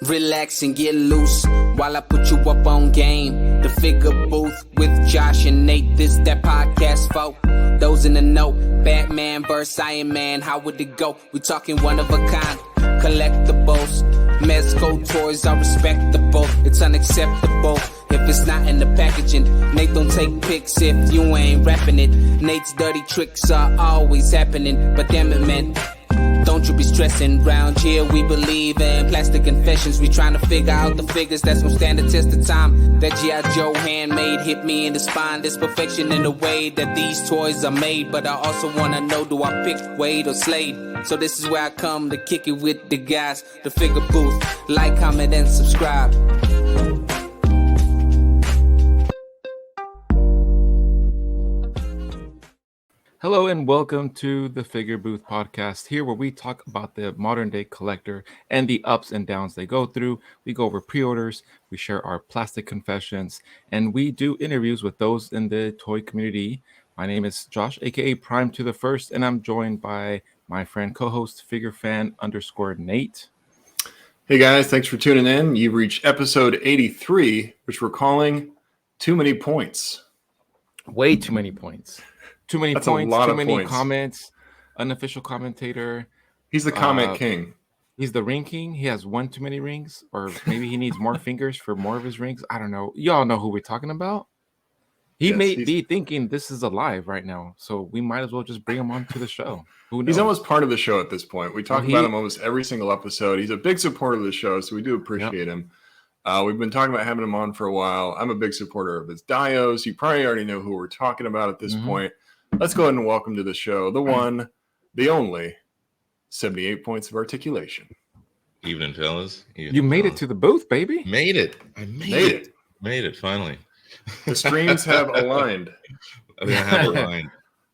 Relax and get loose while I put you up on game. The Figure Booth with Josh and Nate. This that podcast for those in the know. Batman vs. Iron Man, how would it go? We talking one of a kind, collectibles. Mezco toys are respectable. It's unacceptable if it's not in the packaging. Nate don't take pics if you ain't rapping it. Nate's dirty tricks are always happening, but damn it, man, don't you be stressing. Round here we believe in plastic confessions. We trying to figure out the figures that's gonna stand the test of time. That G.I. Joe handmade hit me in the spine. There's perfection in the way that these toys are made, but I also wanna know, do I pick Wade or Slade? So this is where I come to kick it with the guys. The Figure Booth. Like, comment, and subscribe. Hello and welcome to the Figure Booth podcast, here where we talk about the modern day collector and the ups and downs they go through. We go over pre-orders, we share our plastic confessions, and we do interviews with those in the toy community. My name is Josh, aka Prime to the First, and I'm joined by my friend co-host FigureFan_ Nate. Hey guys, thanks for tuning in. You've reached episode 83, which we're calling Too Many Points. Way too many points. Too many That's points, a lot too of many points. Comments, unofficial commentator. He's the comment king. He's the ring king. He has one too many rings, or maybe he needs more fingers for more of his rings. I don't know. Y'all know who we're talking about. He may be thinking this is alive right now, so we might as well just bring him onto the show. Who knows? He's almost part of the show at this point. We talk about him almost every single episode. He's a big supporter of the show, so we do appreciate him. We've been talking about having him on for a while. I'm a big supporter of his dios. You probably already know who we're talking about at this point. Let's go ahead and welcome to the show the one, the only, 78 points of articulation. Evening, fellas. You made it to the booth, baby. Made it. I made it. Made it, finally. The streams have aligned. They have aligned.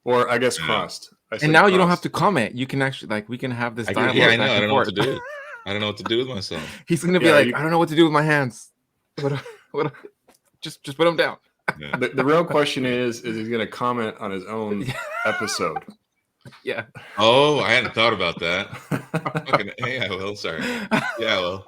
Or I guess crossed. And now you don't have to comment. You can actually, we can have this dialogue. Yeah, I know. I don't know what to do. I don't know what to do with myself. He's going to be I don't know what to do with my hands. Just put them down. Yeah. The real question is he's going to comment on his own episode? Yeah. Oh, I hadn't thought about that. Yeah, well, sorry. Yeah, well.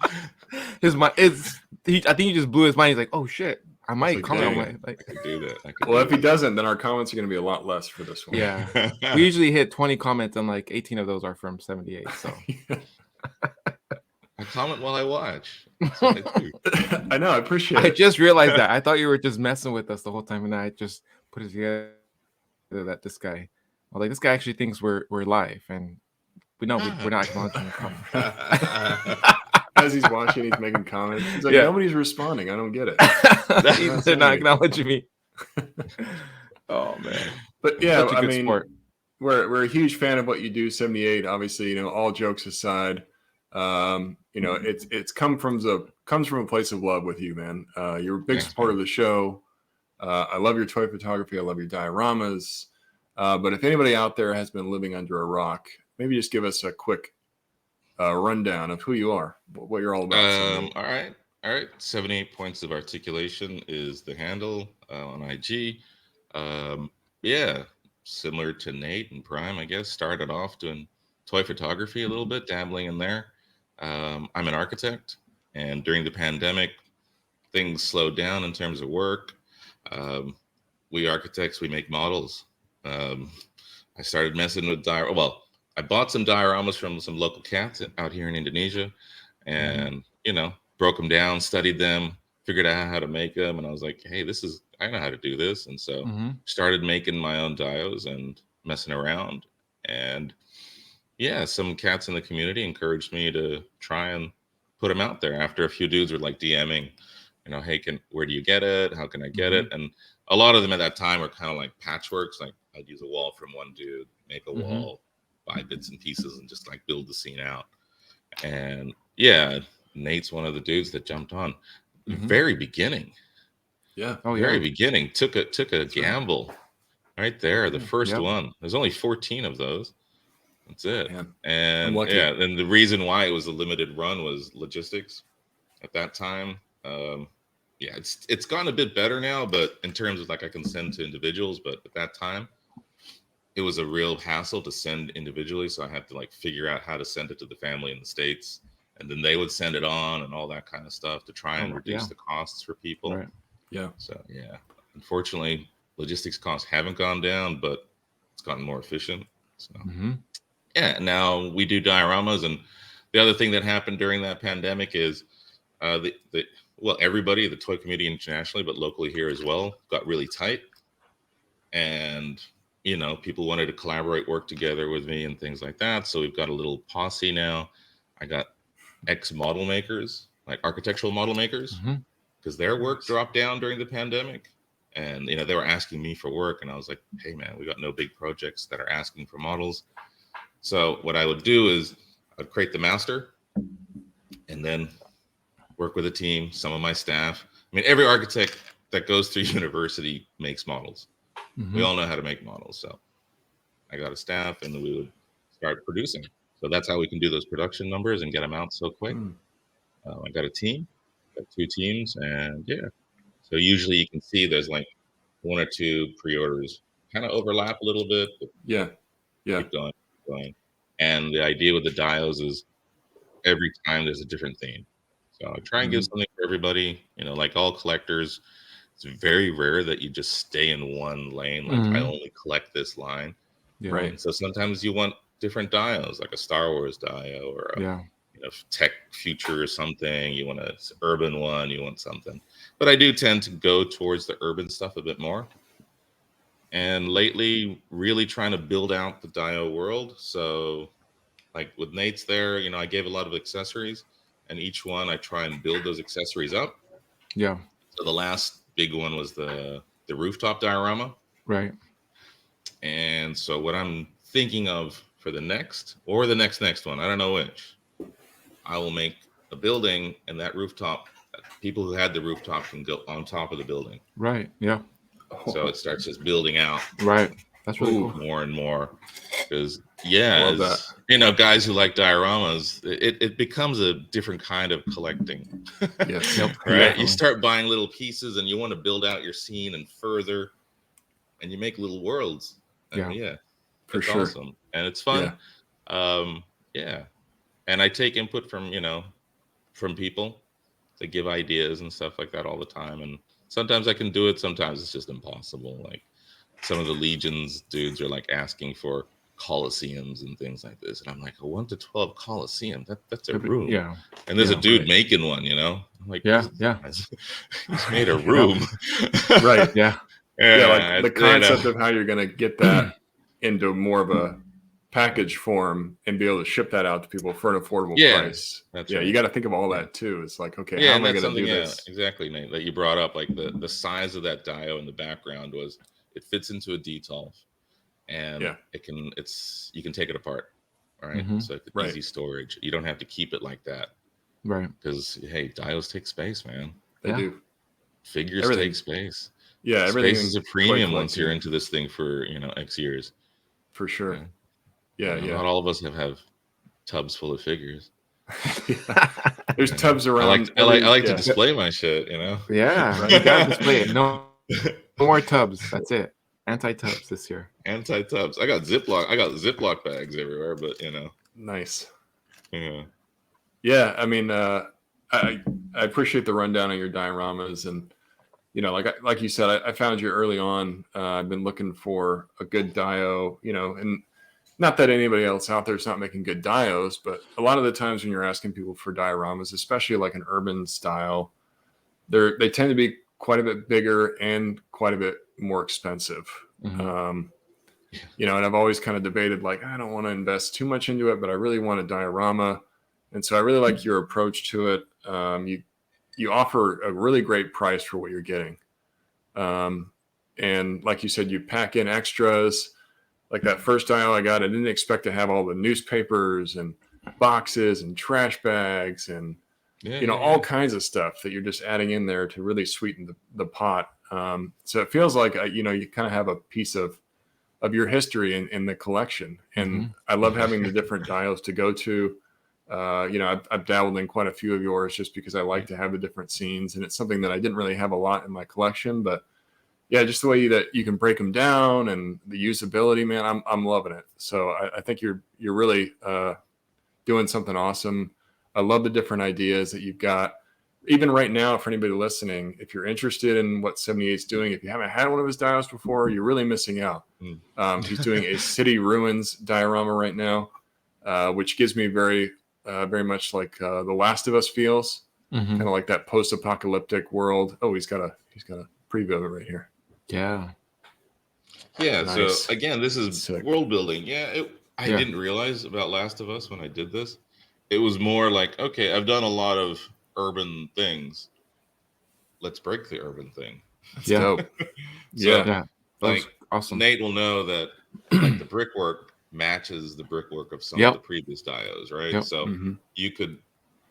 I think he just blew his mind. He's like, oh, shit. I might comment on my... I could do that. Well, if he doesn't, then our comments are going to be a lot less for this one. Yeah. We usually hit 20 comments, and 18 of those are from 78, so... I comment while I watch. That's what I do. I know. I appreciate it. I just realized that. I thought you were just messing with us the whole time, and I just put it together that this guy, this guy actually thinks we're live, and we're not acknowledging the comment. As he's watching, he's making comments. He's like, nobody's responding. I don't get it. They're not acknowledging me. Oh man! But yeah, I mean, we're a huge fan of what you do, 78. Obviously, all jokes aside. It's comes from a place of love with you, man. You're a big supporter of the show. I love your toy photography. I love your dioramas. But if anybody out there has been living under a rock, maybe just give us a quick rundown of who you are, what you're all about. All right. 78 points of articulation is the handle on IG. Similar to Nate and Prime, I guess. Started off doing toy photography a little bit, dabbling in there. I'm an architect, and during the pandemic, things slowed down in terms of work. We architects, we make models. I started messing with I bought some dioramas from some local cats out here in Indonesia, and broke them down, studied them, figured out how to make them, and I was like, hey, I know how to do this, and so started making my own dios and messing around, and some cats in the community encouraged me to try and put them out there after a few dudes were DMing, hey, where do you get it? How can I get it? And a lot of them at that time were kind of like patchworks. Like I'd use a wall from one dude, make a wall, buy bits and pieces, and just build the scene out. And Nate's one of the dudes that jumped on very beginning. Yeah. Very beginning. Took a gamble right there. The first one. There's only 14 of those. That's it. Man. And and the reason why it was a limited run was logistics at that time. It's gone a bit better now, but in terms of I can send to individuals, but at that time it was a real hassle to send individually. So I had to figure out how to send it to the family in the States and then they would send it on and all that kind of stuff to try and reduce the costs for people. Right. Yeah. So yeah, unfortunately, logistics costs haven't gone down, but it's gotten more efficient. So yeah, now we do dioramas, and the other thing that happened during that pandemic is everybody, the toy community internationally, but locally here as well, got really tight, and people wanted to collaborate, work together with me, and things like that. So we've got a little posse now. I got ex-model makers, like architectural model makers, because their work dropped down during the pandemic, and they were asking me for work, and I was like, hey man, we got no big projects that are asking for models. So what I would do is I'd create the master and then work with a team, some of my staff. I mean, every architect that goes through university makes models. We all know how to make models. So I got a staff, and then we would start producing. So that's how we can do those production numbers and get them out so quick. I got a team, got 2 teams, and yeah. So usually you can see there's like 1 or 2 pre-orders kind of overlap a little bit. But keep going. And the idea with the dials is every time there's a different theme. So I try and give something for everybody. Like all collectors, it's very rare that you just stay in one lane. Like I only collect this line. Right. And so sometimes you want different dials, like a Star Wars dial or a tech future or something. You want an urban one, you want something. But I do tend to go towards the urban stuff a bit more. And lately, really trying to build out the dial world. So like with Nate's there, I gave a lot of accessories, and each one I try and build those accessories up. Yeah. So the last big one was the rooftop diorama. Right. And so what I'm thinking of for the next one, I don't know which, I will make a building, and that rooftop, people who had the rooftop can go on top of the building. Right. Yeah. So it starts just building out. Right. That's really cool. More and more. Because guys who like dioramas, it becomes a different kind of collecting. Yes. Right? Yeah. You start buying little pieces, and you want to build out your scene and further, and you make little worlds. And for it's sure. awesome. And it's fun. And I take input from people. They give ideas and stuff like that all the time. And sometimes I can do it. Sometimes it's just impossible. Like some of the Legions dudes are like asking for Colosseums and things like this. And I'm like, a 1 to 12 Colosseum, that's a room. Yeah. And there's a dude making one, I'm like, yeah. He's made a room. Right. Yeah. Like the concept of how you're going to get that into more of a package form and be able to ship that out to people for an affordable price. That's right. You got to think of all that too. It's like, okay, how am I going to do this? Exactly, Nate, that you brought up, like the size of that dio in the background it fits into a D12, and you can take it apart. All right. So it's easy storage. You don't have to keep it like that. Right. Because hey, dials take space, man. They do. Figures take space. Yeah, everything is a premium once you're into this thing for X years. For sure. Yeah. Not all of us have tubs full of figures. There's tubs around. I like to display my shit. Yeah, you gotta display it. No more tubs. That's it. Anti-tubs this year. Anti-tubs. I got Ziploc bags everywhere, but Nice. Yeah. Yeah. I mean, I appreciate the rundown on your dioramas, and like you said, I found you early on. I've been looking for a good dio, and not that anybody else out there is not making good dios, but a lot of the times when you're asking people for dioramas, especially like an urban style, they tend to be quite a bit bigger and quite a bit more expensive. And I've always kind of debated, like, I don't want to invest too much into it, but I really want a diorama. And so I really like your approach to it. You offer a really great price for what you're getting. And like you said, you pack in extras. Like that first dio I got, I didn't expect to have all the newspapers and boxes and trash bags and all kinds of stuff that you're just adding in there to really sweeten the pot. So it feels like you kind of have a piece of your history in the collection. And I love having the different dials to go to. I've dabbled in quite a few of yours just because I like to have the different scenes, and it's something that I didn't really have a lot in my collection, but just the way that you can break them down and the usability, man, I'm loving it. So I think you're really doing something awesome. I love the different ideas that you've got. Even right now, for anybody listening, if you're interested in what 78's doing, if you haven't had one of his dials before, you're really missing out. He's doing a city ruins diorama right now, which gives me very much like The Last of Us feels, kind of like that post-apocalyptic world. Oh, he's got a preview of it right here. Yeah. Yeah. Nice. So again, this is Sick. world building. Yeah. I didn't realize about Last of Us when I did this. It was more like, okay, I've done a lot of urban things. Let's break the urban thing. That's dope. Yeah. Like awesome. Nate will know that like the brickwork matches the brickwork of some of the previous dios, right? So you could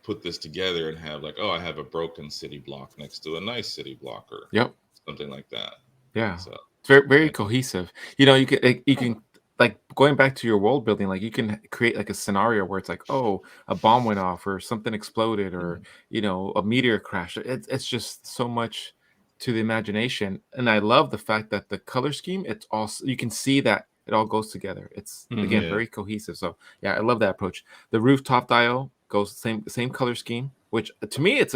put this together and have like, oh, I have a broken city block next to a nice city block or something like that. Yeah. So it's very cohesive. You know, you can like going back to your world building, like you can create like a scenario where it's like, oh, a bomb went off or something exploded or you know, a meteor crashed. It's just so much to the imagination. And I love the fact that the color scheme, it's also, you can see that it all goes together. It's again very cohesive. So yeah, I love that approach. The rooftop dial goes same color scheme, which to me it's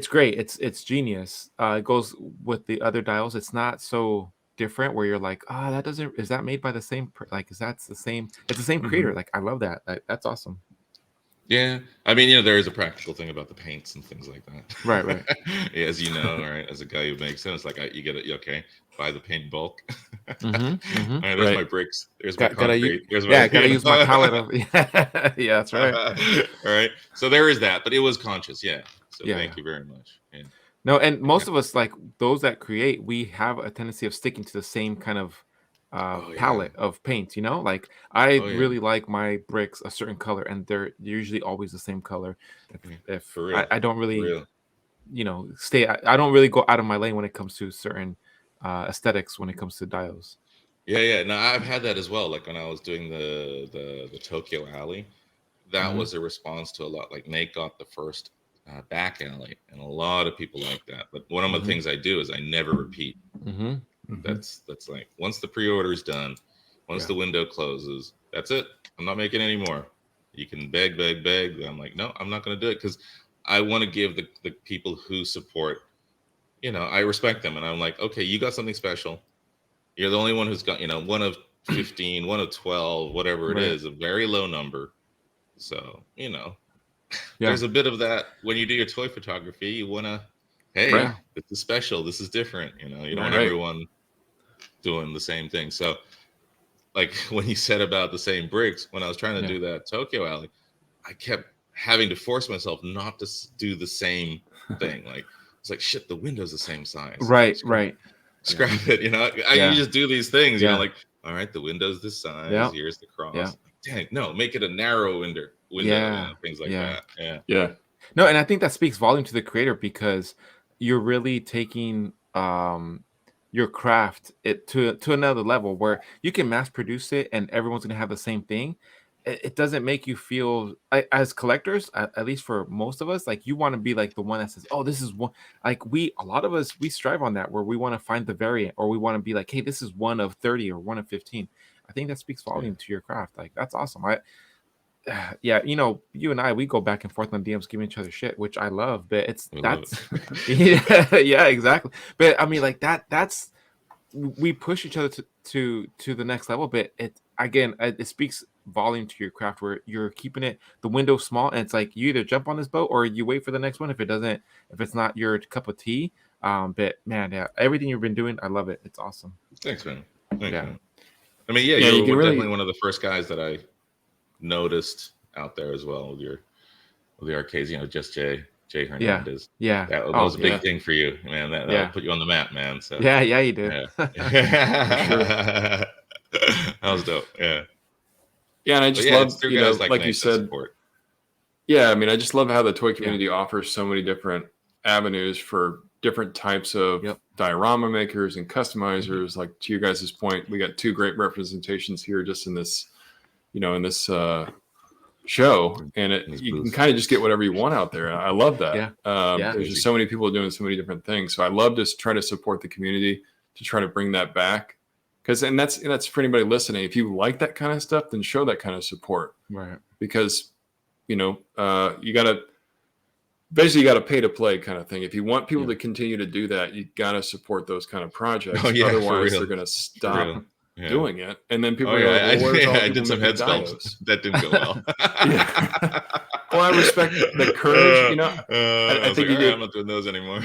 great. It's genius. It goes with the other dials. It's not so different where you're like, is that made by the same like is that the same? It's the same creator. Like I love that. That's awesome. Yeah, I mean, you know, there is a practical thing about the paints and things like that. Right. As you know, right, as a guy who makes sense, like you get it. Okay, buy the paint in bulk. All right, there's my bricks. There's my concrete. Gotta use my palette of. Yeah, that's right. All right, so there is that, but it was conscious. Yeah. So thank you very much. Yeah. No, and most of us, like those that create, we have a tendency of sticking to the same kind of palette of paint. You know, like I really like my bricks a certain color, and they're usually always the same color. If for real, I don't really, you know, I don't really go out of my lane when it comes to certain aesthetics when it comes to dials. Yeah. No, I've had that as well. Like when I was doing the Tokyo Alley, that was a response to a lot. Like Nate got the first back alley, and a lot of people like that. But one of the things I do is I never repeat. That's like once the pre-order is done, once the window closes, that's it. I'm not making any more. You can beg. I'm like, no, I'm not going to do it because I want to give the people who support, you know, I respect them, and I'm like, okay, you got something special. You're the only one who's got, you know, one of 15, one of 12, whatever it is, a very low number. So, you know, there's a bit of that when you do your toy photography. You want to, hey, this is special. This is different. You know, you don't want everyone doing the same thing. So, like when you said about the same bricks, when I was trying to do that Tokyo Alley, I kept having to force myself not to do the same thing. Like it's like shit. The window's the same size. Right. Scrap it. You know, you just do these things. You know, like all right, the window's this size. Here's the cross. Like, dang, no, make it a narrow window. Things like that. Yeah. No, and I think that speaks volume to the creator because you're really taking your craft to another level where you can mass produce it and everyone's gonna have the same thing. It doesn't make you feel as collectors, at least for most of us, like you want to be like the one that says, oh, this is one, like a lot of us, we strive on that where we want to find the variant or we want to be like, hey, this is one of 30 or one of 15. I think that speaks volume to your craft. Like that's awesome. You know, you and I, we go back and forth on DMs giving each other shit, which I love, but yeah, exactly. But I mean, like that's we push each other to the next level, but it speaks volume to your craft where you're keeping the window small, and it's like you either jump on this boat or you wait for the next one if it's not your cup of tea. But man, everything you've been doing, I love it. It's awesome. Thanks, man. Man. I mean, you were definitely one of the first guys that I noticed out there as well with the arcades. You know, just Jay Hernandez. That was a big thing for you, man. That put you on the map, man. So yeah, you did. That was dope. Yeah, and I just love, you know, like you said. Yeah, I mean, I just love how the toy community offers so many different avenues for different types of diorama makers and customizers. Like to your guys' point, we got two great representations here just in this, you know, in this show, and you can kind of just get whatever you want out there. I love that. There's just so many people doing so many different things. So I love to try to support the community to try to bring that back. And that's for anybody listening. If you like that kind of stuff, then show that kind of support. Right. Because you got to pay to play kind of thing. If you want people to continue to do that, you got to support those kind of projects. Otherwise, they're going to stop doing it. And then people are like, well, where's all the people did some head making sculpts. That didn't go well. Well, I respect the courage. I think you did. I'm not doing those anymore.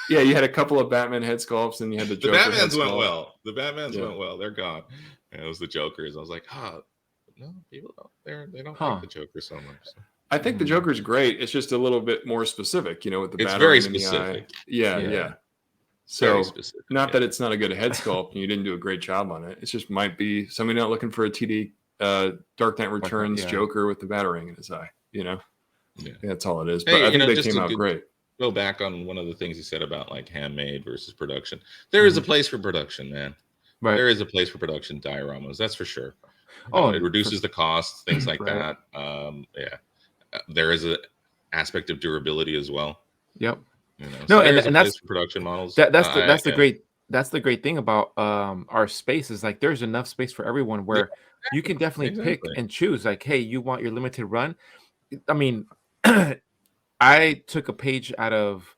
Yeah, you had a couple of Batman head sculpts, and you had the Joker. The Batmans went well. The Batmans went well. They're gone. And it was the Jokers. I was like, no, people don't. They don't like the Joker so much. So. I think the Joker's great. It's just a little bit more specific, with the it's Batarang very in specific. The eye. Yeah. So not that it's not a good head sculpt, and you didn't do a great job on it. It just might be somebody not looking for a TD Dark Knight Returns Joker with the Batarang in his eye. Yeah, that's all it is. But I think they came out great. Go back on one of the things you said about like handmade versus production. There is a place for production, man. Right. There is a place for production dioramas. That's for sure. It reduces the costs, things like that. There is an aspect of durability as well. Yep. And that's for production models. That's the great thing about our space is like there's enough space for everyone where you can definitely pick and choose. Like, hey, you want your limited run? I mean, I took a page out of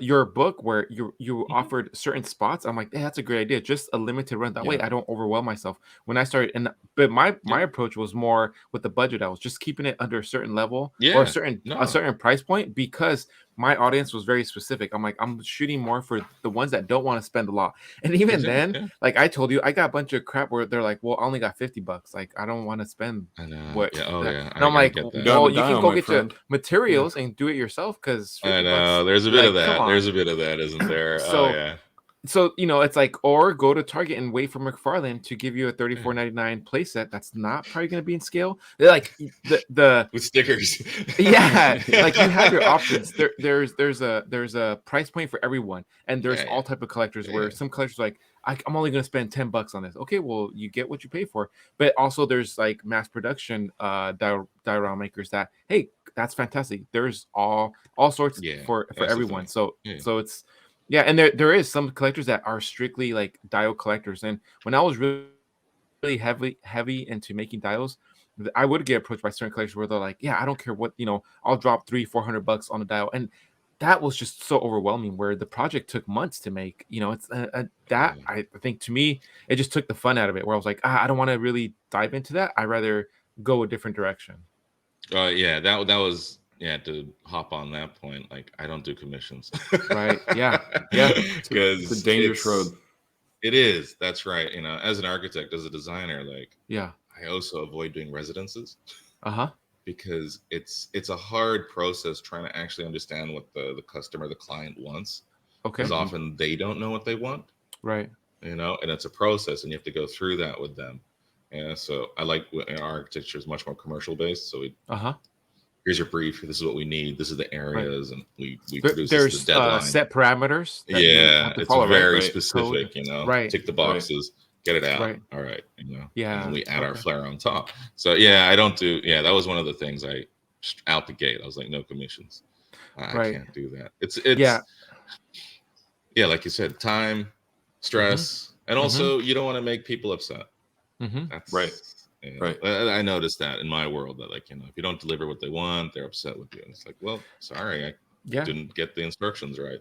your book where you offered certain spots. I'm like, hey, that's a great idea. Just a limited run. That way I don't overwhelm myself. When I started, but my approach was more with the budget. I was just keeping it under a certain level or a certain price point because my audience was very specific. I'm like, I'm shooting more for the ones that don't want to spend a lot. And even then, like I told you, I got a bunch of crap where they're like, well, I only got $50. Like, I don't want to spend what. And I'm like, well, you can go get your materials and do it yourself because I know there's a bit of that. There's a bit of that, isn't there? So it's like, or go to Target and wait for McFarlane to give you a $34.99 playset that's not probably going to be in scale. They're like the with stickers. Like you have your options. There's a price point for everyone, and there's all type of collectors where some collectors are like, I'm only going to spend $10 on this. Okay, well you get what you pay for. But also there's like mass production diorama makers that that's fantastic. There's all sorts for everyone. So it's. Yeah, and there is some collectors that are strictly like dial collectors. And when I was really heavy into making dials, I would get approached by certain collectors where they're like, yeah, I don't care what, I'll drop $300-400 on a dial. And that was just so overwhelming where the project took months to make. It's I think to me, it just took the fun out of it where I was like, I don't want to really dive into that. I'd rather go a different direction. That was. Yeah, to hop on that point, like I don't do commissions. Right. Yeah. Because it's a dangerous road. It is. That's right. As an architect, as a designer, like I also avoid doing residences. Because it's a hard process trying to actually understand what the customer, the client wants. Okay. Because often they don't know what they want. Right. And it's a process, and you have to go through that with them. So I like our architecture is much more commercial based. So we. Here's your brief. This is what we need. This is the areas, and we produce there's the deadline. Set parameters. It's very specific. Right. Tick the boxes. Get it out. Right. All right. Yeah. And we add our flair on top. So I don't do. Yeah, that was one of the things I out the gate. I was like, no commissions. I can't do that. It's like you said, time, stress, and also you don't want to make people upset. That's right. Right. I noticed that in my world that if you don't deliver what they want, they're upset with you. And it's like, well, sorry, I didn't get the instructions right.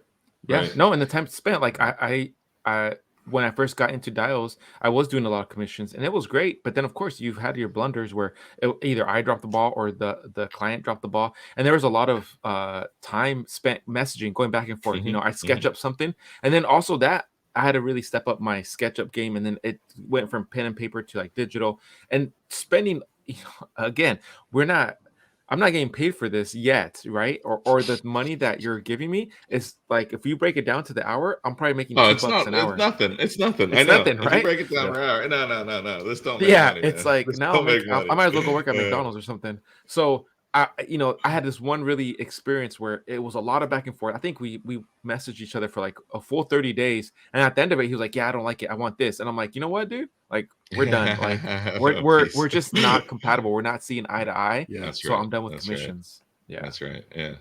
Yeah. Right? No, and the time spent, like I when I first got into dials, I was doing a lot of commissions and it was great. But then of course you've had your blunders where either I dropped the ball or the client dropped the ball. And there was a lot of time spent messaging, going back and forth. I sketch up something. And then also that I had to really step up my SketchUp game, and then it went from pen and paper to like digital. And spending, again, I'm not getting paid for this yet, right? Or the money that you're giving me is like, if you break it down to the hour, I'm probably making $2 an hour. It's nothing. It's nothing, right? If you break it down per hour. No. This don't make money. It's like now I might as well go work at McDonald's or something. So I had this one really experience where it was a lot of back and forth. I think we messaged each other for like a full 30 days. And at the end of it, he was like, yeah, I don't like it. I want this. And I'm like, you know what, dude? Like, we're done. Like, we're just not compatible. We're not seeing eye to eye. Yeah, so I'm done with commissions. Right. Yeah, that's right. Yeah.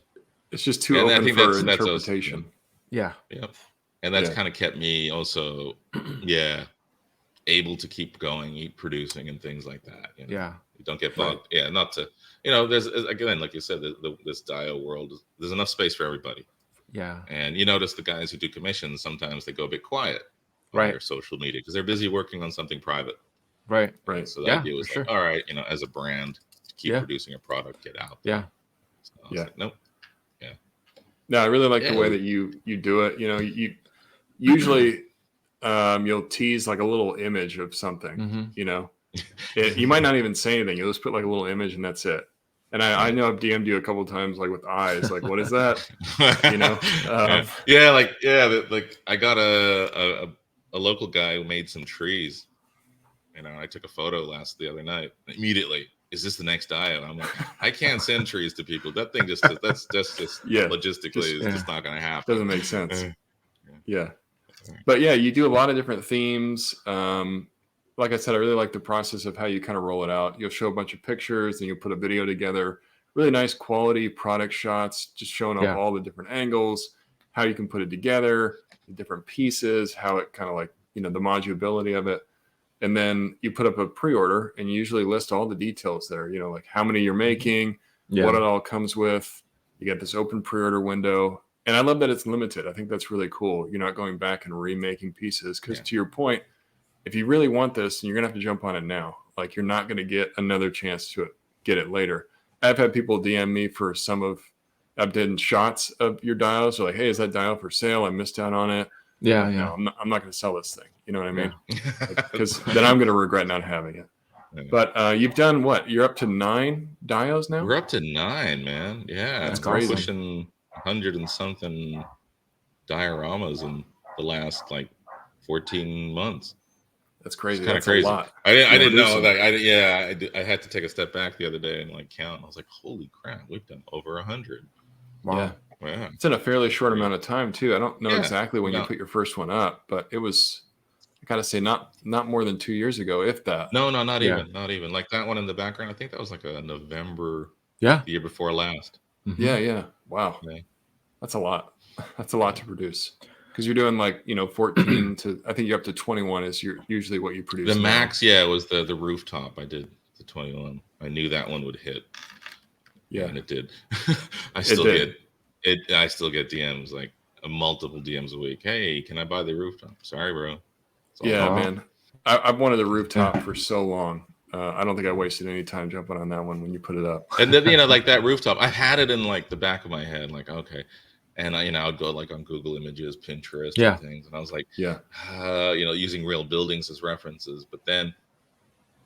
It's just too open for interpretation. Yeah. And that's kind of kept me also, able to keep going, keep producing and things like that. You don't get bogged. Right. Yeah, not to, there's, again, like you said, this dio world, there's enough space for everybody. Yeah. And you notice the guys who do commissions, sometimes they go a bit quiet on their social media because they're busy working on something private. Right. So the idea was like, all right, as a brand, keep producing a product, get out there. Yeah. So I was like, nope. Yeah. No, I really like the way that you do it. You usually you'll tease like a little image of something, you might not even say anything. You'll just put like a little image and that's it. And I know I've DM'd you a couple of times, like with eyes, like, what is that? Like I got a local guy who made some trees. I took a photo the other night. Immediately, is this the next dio? I'm like, I can't send trees to people. That thing that's just logistically is just not going to happen. Doesn't make sense. Yeah. But yeah, you do a lot of different themes. Like I said, I really like the process of how you kind of roll it out. You'll show a bunch of pictures, and you'll put a video together. Really nice quality product shots, just showing off all the different angles, how you can put it together, the different pieces, how it kind of like, the modulability of it. And then you put up a pre-order and you usually list all the details there, like how many you're making, what it all comes with. You get this open pre-order window. And I love that it's limited. I think that's really cool. You're not going back and remaking pieces because to your point, if you really want this, you're going to have to jump on it now. Like you're not going to get another chance to get it later. I've had people DM me for I've done shots of your dials. They're like, hey, is that dial for sale? I missed out on it. Yeah. No, I'm not going to sell this thing. You know what I mean? Because then I'm going to regret not having it. But you've done what? You're up to 9 dials now? We're up to 9, man. Yeah. That's crazy. Pushing 100 and something dioramas in the last 14 months. That's crazy. That's crazy. A lot. I didn't know that. I had to take a step back the other day and count. I was like, holy crap, we've done over 100. Wow. Yeah. It's in a fairly short amount of time too. I don't know exactly when you put your first one up, but it was, I gotta say, not more than 2 years ago, if that. No, not even. Like that one in the background, I think that was like a November the year before last. Mm-hmm. Yeah. Wow. Yeah. That's a lot. That's a lot to produce. Because you're doing 14 to, I think you're up to 21 is usually what you produce. The max, was the rooftop. I did the 21. I knew that one would hit. Yeah. And it did. I still get DMs, multiple DMs a week. Hey, can I buy the rooftop? Sorry, bro. Man. I've wanted the rooftop for so long. I don't think I wasted any time jumping on that one when you put it up. And then, that rooftop, I had it in the back of my head, okay. And I would go on Google Images, Pinterest, and things, and I was like, using real buildings as references. But then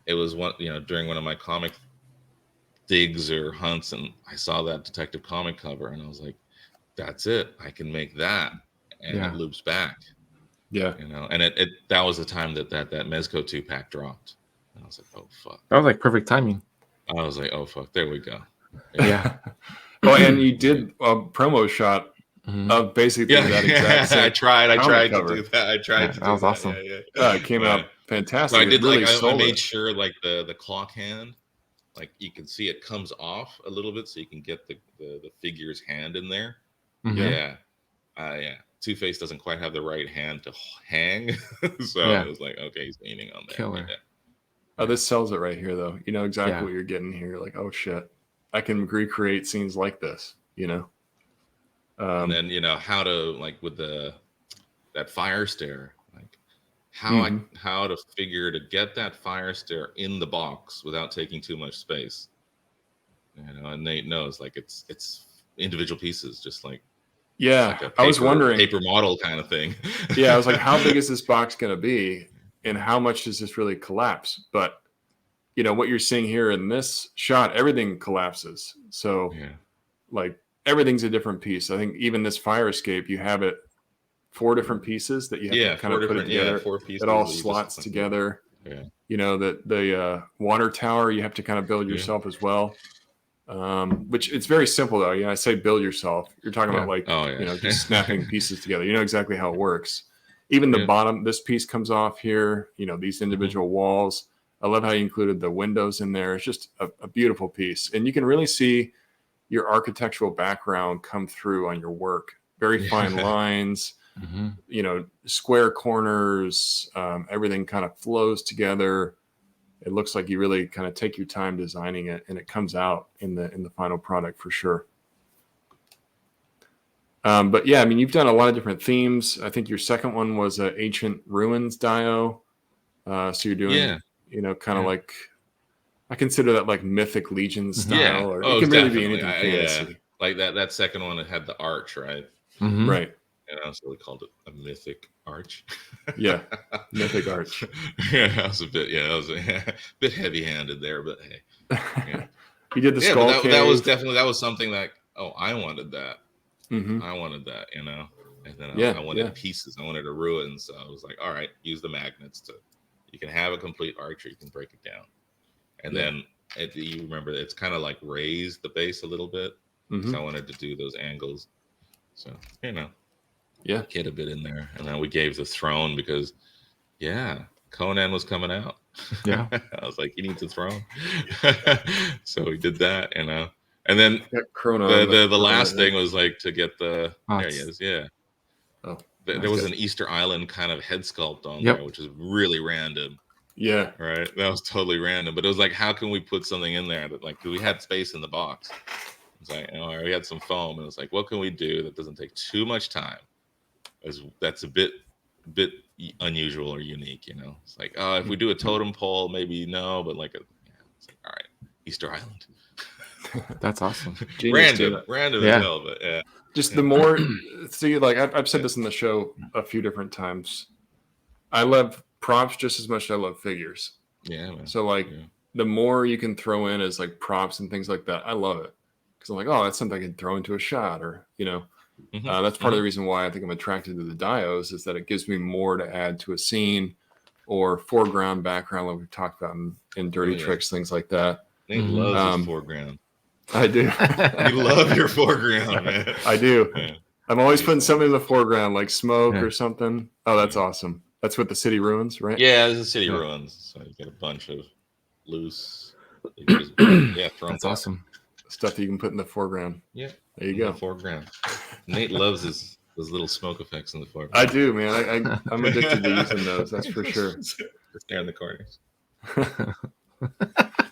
it was during one of my comic digs or hunts, and I saw that Detective Comic cover, and I was like, that's it. I can make that, and it loops back. Yeah, and it that was the time that Mezco 2-pack dropped, and I was like, oh fuck. That was perfect timing. I was like, oh fuck, there we go. Yeah. Oh, and you did a promo shot. Of basically that exact same I tried to do that. I tried to do that. Was awesome. It came out fantastic. So I did really I made sure the clock hand, you can see it comes off a little bit, so you can get the figure's hand in there. Mm-hmm. Yeah. Two-Face doesn't quite have the right hand to hang, so it was okay, he's leaning on there. Killer. Yeah. Oh, this sells it right here, though. You know exactly what you're getting here. You're like, oh shit, I can recreate scenes like this. And then how to with that fire stair, how to figure to get that fire stair in the box without taking too much space. And Nate knows it's individual pieces, just a I was wondering, paper model kind of thing. I was like, how big is this box going to be, and how much does this really collapse? But what you're seeing here in this shot, everything collapses. So everything's a different piece. I think even this fire escape, you have it 4 different pieces that you have to kind of put it together. 4 pieces. It all slots together. Yeah. The water tower you have to kind of build yourself as well. Which it's very simple though. I say build yourself. You're talking about just snapping pieces together. You know exactly how it works. Even the bottom, this piece comes off here. These individual walls. I love how you included the windows in there. It's just a beautiful piece, and you can really see your architectural background come through on your work. Very fine lines, square corners, everything kind of flows together. it looks like you really kind of take your time designing it, and it comes out in the final product for sure. But yeah, I mean, you've done a lot of different themes. I think your second one was ancient ruins dio. So you're doing, kind of like, I consider that like mythic legion style, or it can really be anything fantasy. Like that second one, it had the arch, right? Mm-hmm. Right. So we called it a mythic arch. Yeah, mythic arch. That was a bit heavy-handed there, but hey. Yeah. You did the skull cave. That was something that, I wanted that. Mm-hmm. I wanted that, and then I wanted pieces. I wanted a ruin, so I was like, all right, use the magnets you can have a complete arch, or you can break it down. And then you remember it's kind of like raised the base a little bit. Mm-hmm. So I wanted to do those angles. So, get a bit in there. And then we gave the throne because, Conan was coming out. Yeah. I was like, he needs a throne. So we did that, And then the last thing was like to get there he is, yeah. Oh, there was an Easter Island kind of head sculpt on there, which is really random. Yeah. Right. That was totally random. But it was like, how can we put something in there that, like, 'cause we had space in the box. It's like, we had some foam, and it's like, what can we do that doesn't take too much time? That's a bit unusual or unique, It's like, if we do a totem pole, maybe no, but like it's like, all right, Easter Island. That's awesome. Random as hell, but yeah. Just the more, see, like I've said this in the show a few different times. I love props just as much as I love figures. Yeah, man. So like the more you can throw in as like props and things like that, I love it. Because I'm like, that's something I can throw into a shot, or that's part of the reason why I think I'm attracted to the dios, is that it gives me more to add to a scene, or foreground, background, like we've talked about in Dirty Tricks, things like that. Nate loves his foreground. I do. You love your foreground, man. I do. Yeah. I'm always putting something in the foreground, like smoke or something. Oh, that's awesome. That's what the city ruins, right? Yeah, this is city ruins. So you get a bunch of loose. That's awesome. Stuff that you can put in the foreground. Yeah. There you go. The foreground. Nate loves those little smoke effects in the foreground. I do, man. I'm addicted to using those. That's for sure. Just there in the corners.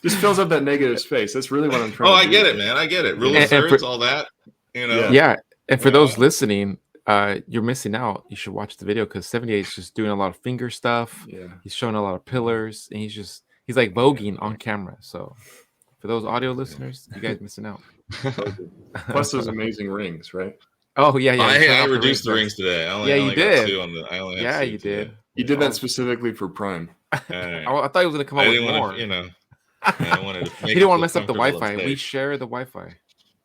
Just fills up that negative space. That's really what I'm trying to do. I get it, man. I get it. Rule of thirds, all that. Yeah. And for those listening, you're missing out. You should watch the video, because 78 is just doing a lot of finger stuff. Yeah. He's showing a lot of pillars, and he's like voguing on camera. So for those audio listeners, you guys missing out. Plus those amazing rings, right? Oh yeah. I reduced the rings today. You did. I only had two you did. Today. You did that specifically for Prime. I thought he was going to come up with more. I wanted to make he didn't want to mess up the Wi-Fi. We share the Wi-Fi.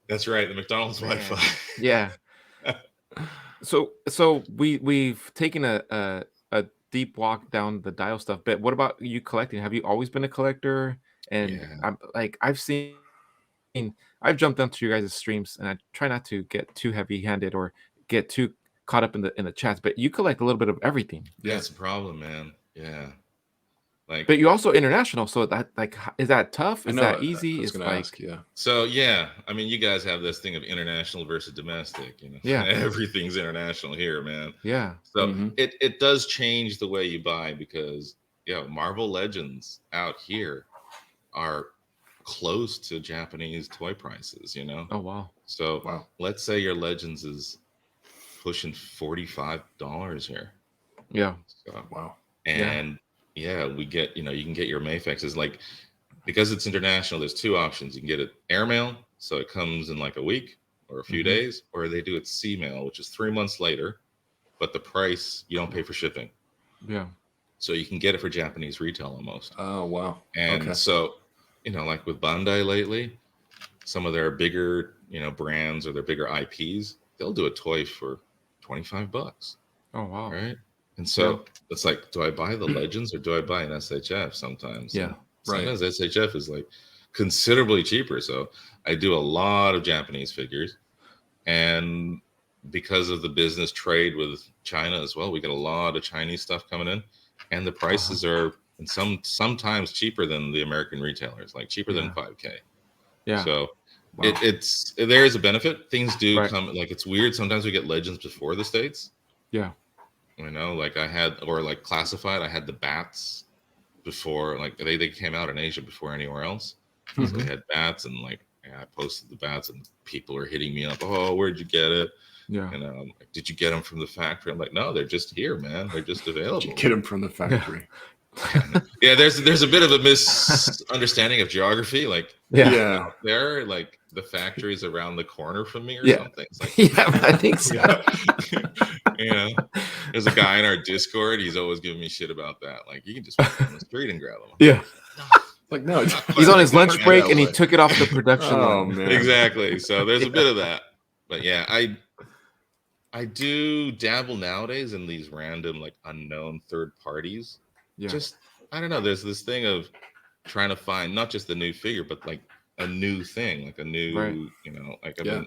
That's right, the McDonald's Wi-Fi. Yeah. So we've taken a deep walk down the dial stuff, but what about you collecting? Have you always been a collector? And I've jumped onto your guys' streams, and I try not to get too heavy-handed or get too caught up in the chats, but you collect a little bit of everything. Yeah, it's a problem, man. Yeah. But you're also international, so that, like, is that tough? Is that easy? It's like ask, So I mean, you guys have this thing of international versus domestic. Yeah, everything's international here, man. Yeah. So it does change the way you buy, because Marvel Legends out here are close to Japanese toy prices. Oh wow. So let's say your Legends is pushing $45 here. Yeah. So, wow. And we get, you can get your Mayfexes, like, because it's international, there's two options. You can get it airmail, so it comes in like a week or a few days, or they do it sea mail, which is 3 months later, but the price, you don't pay for shipping. Yeah. So you can get it for Japanese retail almost. Oh, wow. And so, like with Bandai lately, some of their bigger, brands or their bigger IPs, they'll do a toy for $25. Oh, wow. Right. And so it's like, do I buy the Legends or do I buy an SHF sometimes? Yeah. Sometimes SHF is like considerably cheaper. So I do a lot of Japanese figures. And because of the business trade with China as well, we get a lot of Chinese stuff coming in. And the prices are sometimes cheaper than the American retailers, like cheaper than $5K. Yeah. So there is a benefit. Things do come, like, it's weird. Sometimes we get Legends before the States. Yeah. Like I had, or like classified, I had the bats before, like they came out in Asia before anywhere else. So they had bats, and like I posted the bats, and people are hitting me up. Oh, where'd you get it? Yeah. And like, did you get them from the factory? I'm like, no, they're just here, man. They're just available. You get them from the factory. Yeah, there's a bit of a misunderstanding of geography. Like, out there, like the factory's around the corner from me or something. It's like, I think so. There's a guy in our Discord. He's always giving me shit about that. Like, you can just walk down the street and grab them. Yeah. Like, no, he's on his lunch break and he took it off the production line. Man. Exactly. So there's a bit of that. But yeah, I do dabble nowadays in these random, like, unknown third parties. Yeah. Just, I don't know. There's this thing of trying to find not just a new figure, but like a new thing, like a new, like I've been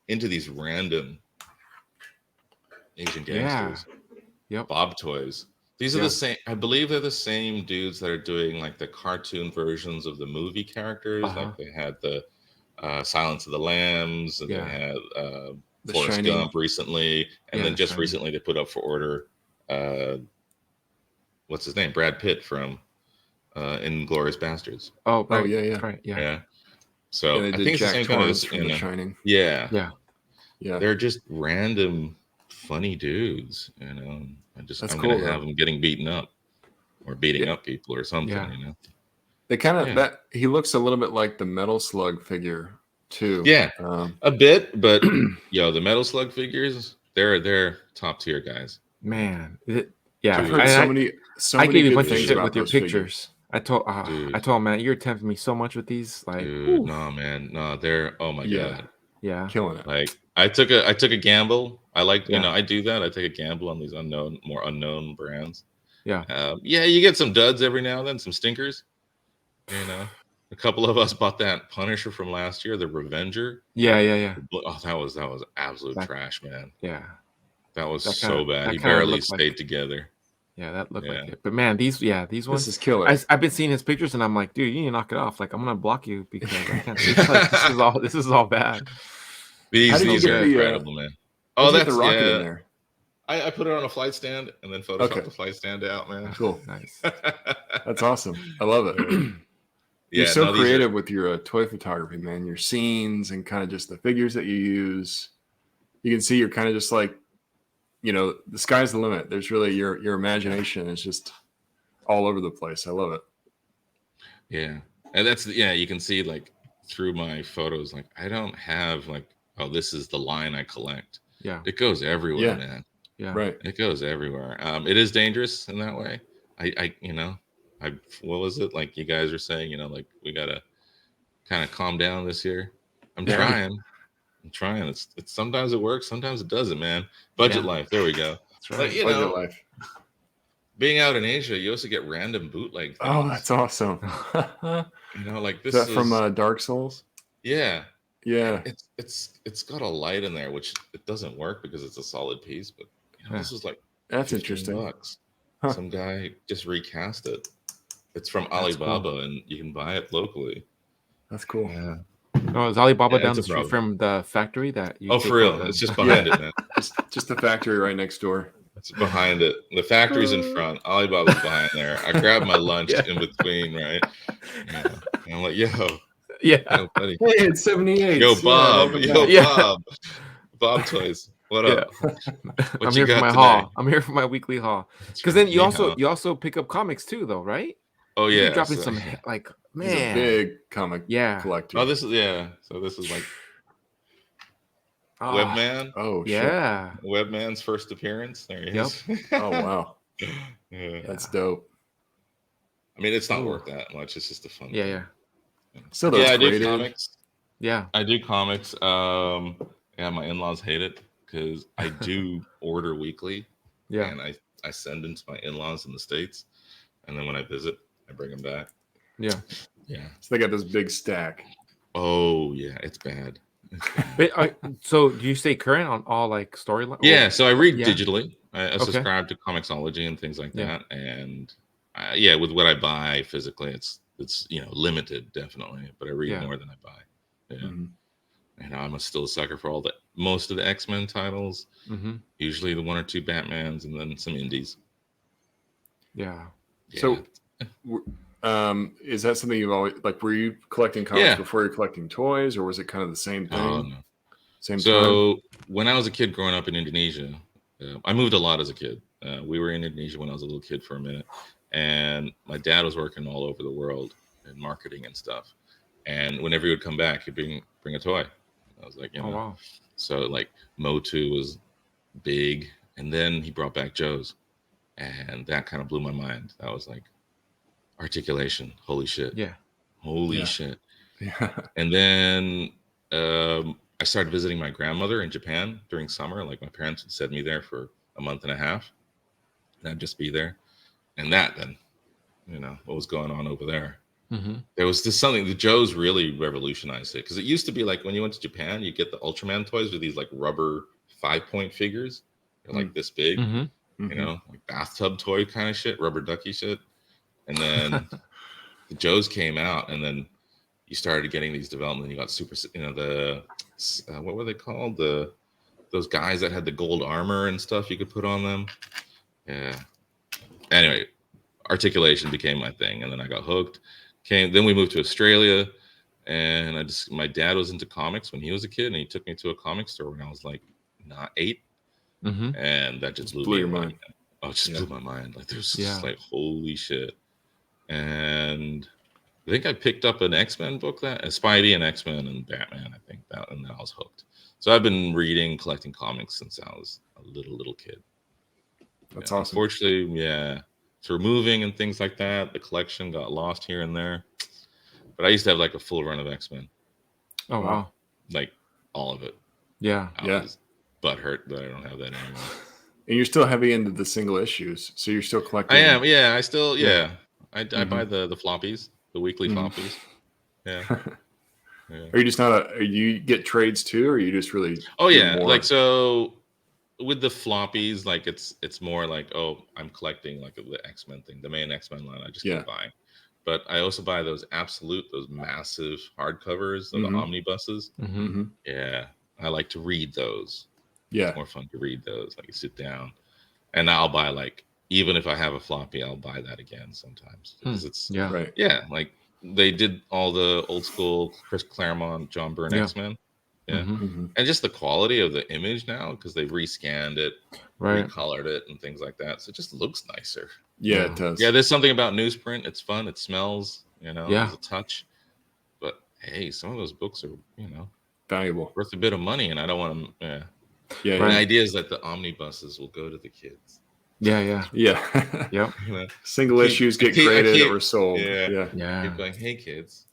into these random Asian gangsters. Yep. Bob toys. These are the same. I believe they're the same dudes that are doing like the cartoon versions of the movie characters. Like they had the Silence of the Lambs, and they had Forrest Gump recently, and then just recently they put up for order. What's his name? Brad Pitt from Inglourious Bastards. Oh, right. Yeah. Right. Yeah. So I think it's the same kind of from The Shining. Yeah. They're just random funny dudes, I'm cool, gonna have them getting beaten up or beating up people or something. They kind of that he looks a little bit like the Metal Slug figure too. A bit, but the Metal Slug figures, they're top tier guys, man. I've heard so many I gave you a bunch of shit with your pictures. I told him, man, you're tempting me so much with these. Like, dude, no, man, no, they're god, killing it. Like, I took a gamble. I like, I do that. I take a gamble on these more unknown brands. You get some duds every now and then, some stinkers. A couple of us bought that Punisher from last year, the Revenger. Oh, that was absolute trash, man. That was so bad. He barely stayed together. Yeah, that looked like it. But man, these ones. This is killer. I've been seeing his pictures, and I'm like, dude, you need to knock it off. Like, I'm gonna block you because I can't. This is all bad. These are incredible, man. Oh, that's the rocket in there. I put it on a flight stand and then photoshopped the flight stand out, man. Cool. Nice. That's awesome. I love it. You're so creative with your toy photography, man. Your scenes and kind of just the figures that you use. You can see you're kind of just like, the sky's the limit. There's really your imagination is just all over the place. I love it. Yeah. And that's, you can see like through my photos, like I don't have like, oh, this is the line I collect. Yeah. It goes everywhere, man. Yeah. Right. It goes everywhere. It is dangerous in that way. What was it? Like you guys are saying, like we got to kind of calm down this year. I'm trying. It's sometimes it works, sometimes it doesn't, man. Budget life. There we go. That's right. But, Budget life. Being out in Asia, you also get random bootleg things. Oh, that's awesome. Like this is that from Dark Souls? Yeah. Yeah. It's got a light in there, which it doesn't work because it's a solid piece, but this is like that's interesting. $15. Some guy just recast it. It's from Alibaba, and you can buy it locally. That's cool. Yeah. Oh, is Alibaba down the street from the factory that you? Oh, for real? It's just behind it, man. Just the factory right next door. It's behind it. The factory's in front. Alibaba's behind there. I grabbed my lunch in between, right? And I'm like, yo, buddy. Hey, it's 78. Yo, Bob. Bob. Bob Toys. What up? I'm here for my haul. I'm here for my weekly haul. Because then you also pick up comics too, though, right? Oh yeah, you're dropping some like man. He's a big comic collector. Oh, this is So this is like Webman. Oh yeah, shit. Webman's first appearance. There he is. Oh wow, that's dope. I mean, it's not worth that much. It's just a fun. Yeah. So I do comics. Yeah, I do comics. My in-laws hate it because I do order weekly. Yeah, and I send them to my in-laws in the States, and then when I visit, I bring them back. Yeah. So they got this big stack. Oh yeah, it's bad. But so do you stay current on all like storyline? Yeah, so I read digitally. I subscribe to Comixology and things like that, and with what I buy physically, it's limited definitely, but I read more than I buy. Yeah, and I'm still a sucker for most of the X-Men titles. Usually the one or two Batmans, and then some indies. Yeah. So Is that something you've always like? Were you collecting comics before you're collecting toys, or was it kind of the same thing? Oh, no. Same So time? when I was a kid growing up in Indonesia, I moved a lot as a kid. We were in Indonesia when I was a little kid for a minute, and my dad was working all over the world in marketing and stuff. And whenever he would come back, he'd bring a toy. I was like, Oh wow. So like Motu was big, and then he brought back Joe's, and that kind of blew my mind. That was like articulation. Holy shit. Yeah. Holy shit. Yeah. And then I started visiting my grandmother in Japan during summer. Like my parents would send me there for a month and a half, and I'd just be there. And that then, what was going on over there. Mm-hmm. There was just something, the Joes really revolutionized it. Because it used to be like when you went to Japan, you get the Ultraman toys with these like rubber 5-point figures. They're like this big, like bathtub toy kind of shit, rubber ducky shit. And then the Joes came out, and then you started getting these development. You got super, what were they called? Those guys that had the gold armor and stuff you could put on them. Yeah. Anyway, articulation became my thing, and then I got hooked. Then we moved to Australia, and my dad was into comics when he was a kid, and he took me to a comic store when I was like 8, and that just blew your mind. Oh, it just blew my mind. Like there's just like holy shit. And I think I picked up an X-Men book, a Spidey and X-Men and Batman. I think that, and then I was hooked. So I've been collecting comics since I was a little kid. That's awesome. Unfortunately, through moving and things like that, the collection got lost here and there. But I used to have like a full run of X-Men. Oh wow. Like all of it. Yeah. I was butthurt that I don't have that anymore. And you're still heavy into the single issues, so you're still collecting. I am. Yeah, I still. Yeah, I buy the floppies, the weekly floppies. Yeah. Are you just not you get trades too, or you just really? Oh yeah, like so. With the floppies, like it's more like, oh, I'm collecting like the X-Men thing, the main X-Men line. I just keep buying, but I also buy those massive hardcovers of the omnibuses. Yeah, I like to read those. Yeah, it's more fun to read those. Like you sit down, and I'll buy like, even if I have a floppy, I'll buy that again sometimes because it's like they did all the old school Chris Claremont, John Byrne X-Men. Yeah, and just the quality of the image now, because they've rescanned it, recolored it, and things like that. So it just looks nicer. Yeah, it does. Yeah, there's something about newsprint. It's fun. It smells. There's a touch. But hey, some of those books are valuable, worth a bit of money, and I don't want them. Yeah. The idea is that the omnibuses will go to the kids. Yeah. Yep. Single issues get graded or sold. Yeah. Keep going, hey kids,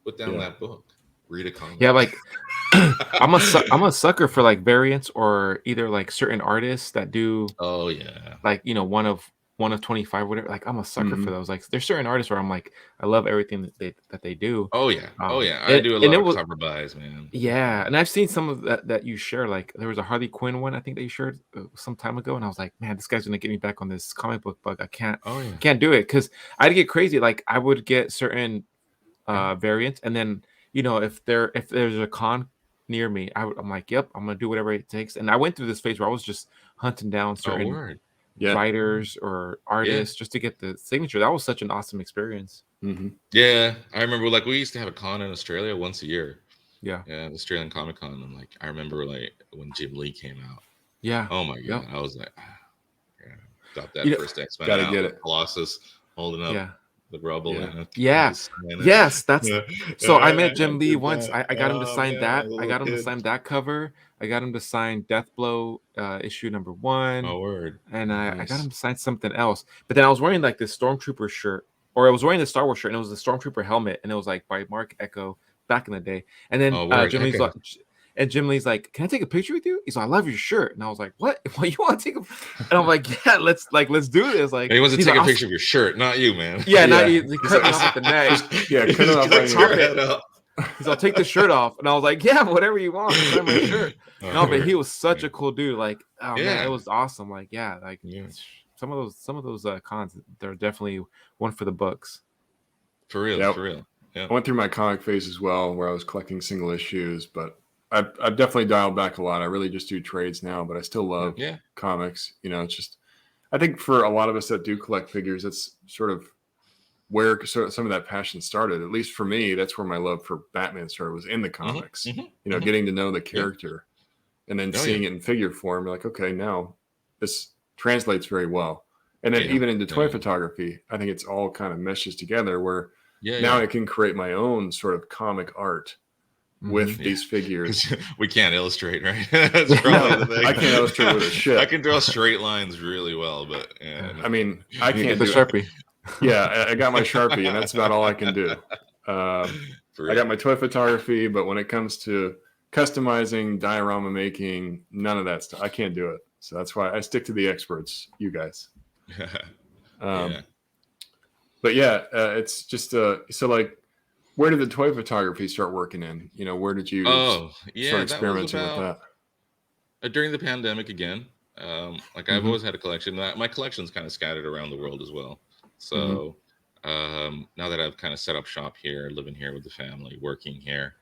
put down that book. Read a comic. Yeah, like I'm a sucker for like variants, or either like certain artists that do. Oh yeah. Like one of 25, whatever. Like I'm a sucker for those. Like there's certain artists where I'm like, I love everything that they do. Oh yeah. I do a lot of cover buys, man. Yeah, and I've seen some of that you share. Like there was a Harley Quinn one I think that you shared some time ago, and I was like, man, this guy's gonna get me back on this comic book bug. I can't do it, because I'd get crazy. Like I would get certain variants, and then if there's a con near me, I'm like, yep, I'm gonna do whatever it takes. And I went through this phase where I was just hunting down certain writers or artists just to get the signature. That was such an awesome experience. Yeah, I remember like we used to have a con in Australia once a year. Yeah, the Australian Comic Con, and like I remember like when Jim Lee came out. Yeah. Oh my god, I was like, got that first X-Men. Gotta get it. Colossus holding up the rubble. Yes, that's so I met Jim Lee once. I got him to sign that. I got him to sign that cover. I got him to sign Deathblow issue number 1. Oh word. And I got him to sign something else. But then I was wearing like this Stormtrooper shirt, or I was wearing the Star Wars shirt, and it was the Stormtrooper helmet, and it was like by Mark Echo back in the day. And then Jim Lee's like, "Can I take a picture with you?" He's like, "I love your shirt." And I was like, "What? What you want to take a?" And I'm like, "Yeah, let's do this." Like, he wants to take a picture of your shirt, not you, man. Yeah, not you. He cut me off at the neck. Cut it off. He's like, "I'll take the shirt off," and I was like, "Yeah, whatever you want. Sign my shirt." But he was such a cool dude. Like, oh man, it was awesome. Like, some of those cons, they're definitely one for the books. For real, for real. Yeah. I went through my comic phase as well, where I was collecting single issues, but I've definitely dialed back a lot. I really just do trades now, but I still love comics. It's just, I think for a lot of us that do collect figures, it's sort of where some of that passion started. At least for me, that's where my love for Batman started, was in the comics. Getting to know the character and then seeing it in figure form. You're like, okay, now this translates very well. And then even into toy photography, I think it's all kind of meshes together where now I can create my own sort of comic art with these figures. We can't illustrate, right? That's probably the thing. I can't illustrate with a shit. I can draw straight lines really well, but I mean, I can't do the Sharpie. Yeah, I got my Sharpie, and that's about all I can do. I got my toy photography, but when it comes to customizing, diorama making, none of that stuff, I can't do it. So that's why I stick to the experts, you guys. But yeah, it's just so like, where did the toy photography start working in? Where did you start experimenting with that? During the pandemic again. I've always had a collection. My collection's kind of scattered around the world as well. So now that I've kind of set up shop here, living here with the family, working here,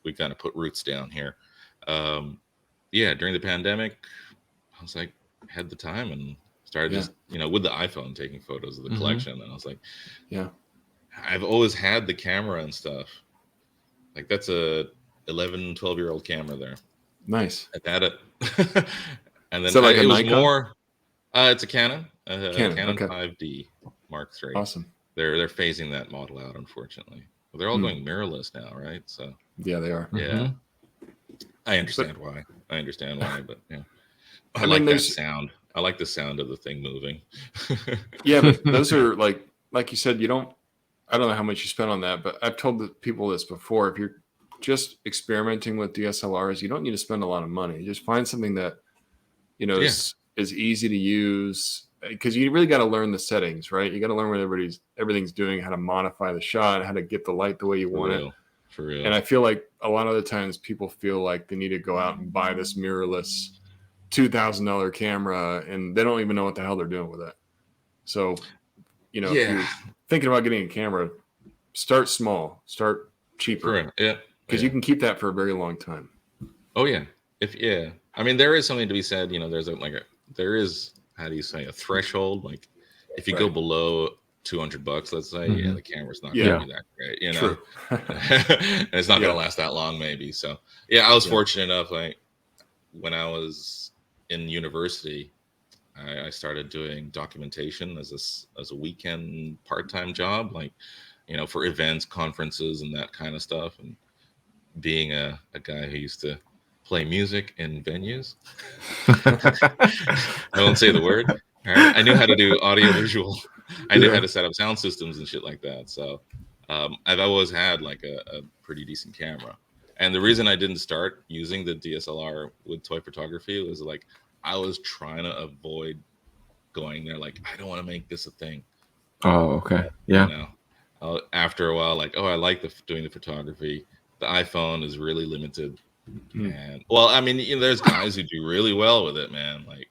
we kind of put roots down here. During the pandemic, I was like, had the time and started just, with the iPhone taking photos of the collection. And I was like, I've always had the camera and stuff. Like that's a 11, 12-year-old camera there. Nice. I've had it. And then so like it was Nikon? more, it's a Canon, Canon okay. 5D Mark III. Awesome. They're phasing that model out, unfortunately. Well, they're all going mirrorless now, right? So yeah, they are. Yeah, I understand why. But I like that sound. I like the sound of the thing moving. Yeah, but those are like you said, I don't know how much you spent on that, but I've told the people this before. If you're just experimenting with DSLRs, you don't need to spend a lot of money. Just find something that is easy to use, because you really got to learn the settings, right? You got to learn what everything's doing, how to modify the shot, how to get the light the way you want it. For real. And I feel like a lot of the times people feel like they need to go out and buy this mirrorless $2,000 camera, and they don't even know what the hell they're doing with it. So, if you're thinking about getting a camera, start small, start cheaper. Because you can keep that for a very long time. Oh yeah. I mean, there is something to be said. There is, how do you say, a threshold. Like if you go below $200, let's say, the camera's not going to be that great. True. And it's not going to last that long, maybe. So I was fortunate enough. Like when I was in university, I started doing documentation as a weekend part-time job, like for events, conferences, and that kind of stuff. And being a guy who used to play music in venues, I won't say the word. All right? I knew how to do audio visual. I knew how to set up sound systems and shit like that. So I've always had like a pretty decent camera. And the reason I didn't start using the DSLR with toy photography was like I was trying to avoid going there. Like, I don't want to make this a thing. Oh, okay. Yeah. After a while, like, I like doing the photography. The iPhone is really limited. And well, I mean, there's guys who do really well with it, man. Like,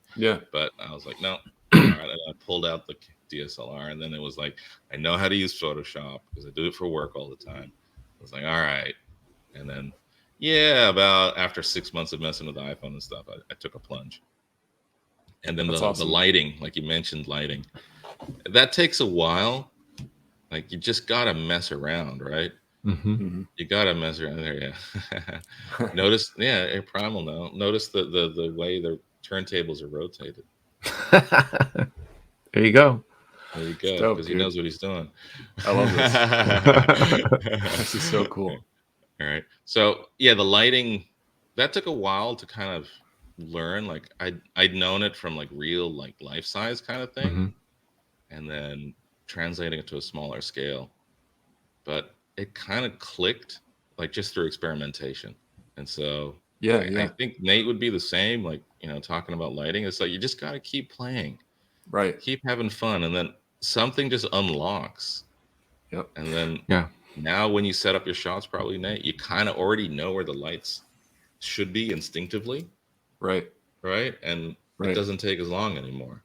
but I was like, no. All right. And I pulled out the DSLR, and then it was like, I know how to use Photoshop because I do it for work all the time. I was like, all right. And then, about after 6 months of messing with the iPhone and stuff, I took a plunge. And then the lighting, like you mentioned, lighting, that takes a while. Like you just gotta mess around, right? You gotta mess around there. Notice, Prime will know. Notice the way the turntables are rotated. There you go. There you go, because he knows what he's doing. I love this. This is so cool. All right. So the lighting, that took a while to kind of learn. Like I'd known it from like real like life size kind of thing, and then translating it to a smaller scale. But it kind of clicked like just through experimentation. And so I think Nate would be the same, like, talking about lighting. It's like you just got to keep playing. Right. Keep having fun, and then something just unlocks. Yep. And then now when you set up your shots, probably, Nate, you kind of already know where the lights should be instinctively. Right. Right. And it doesn't take as long anymore.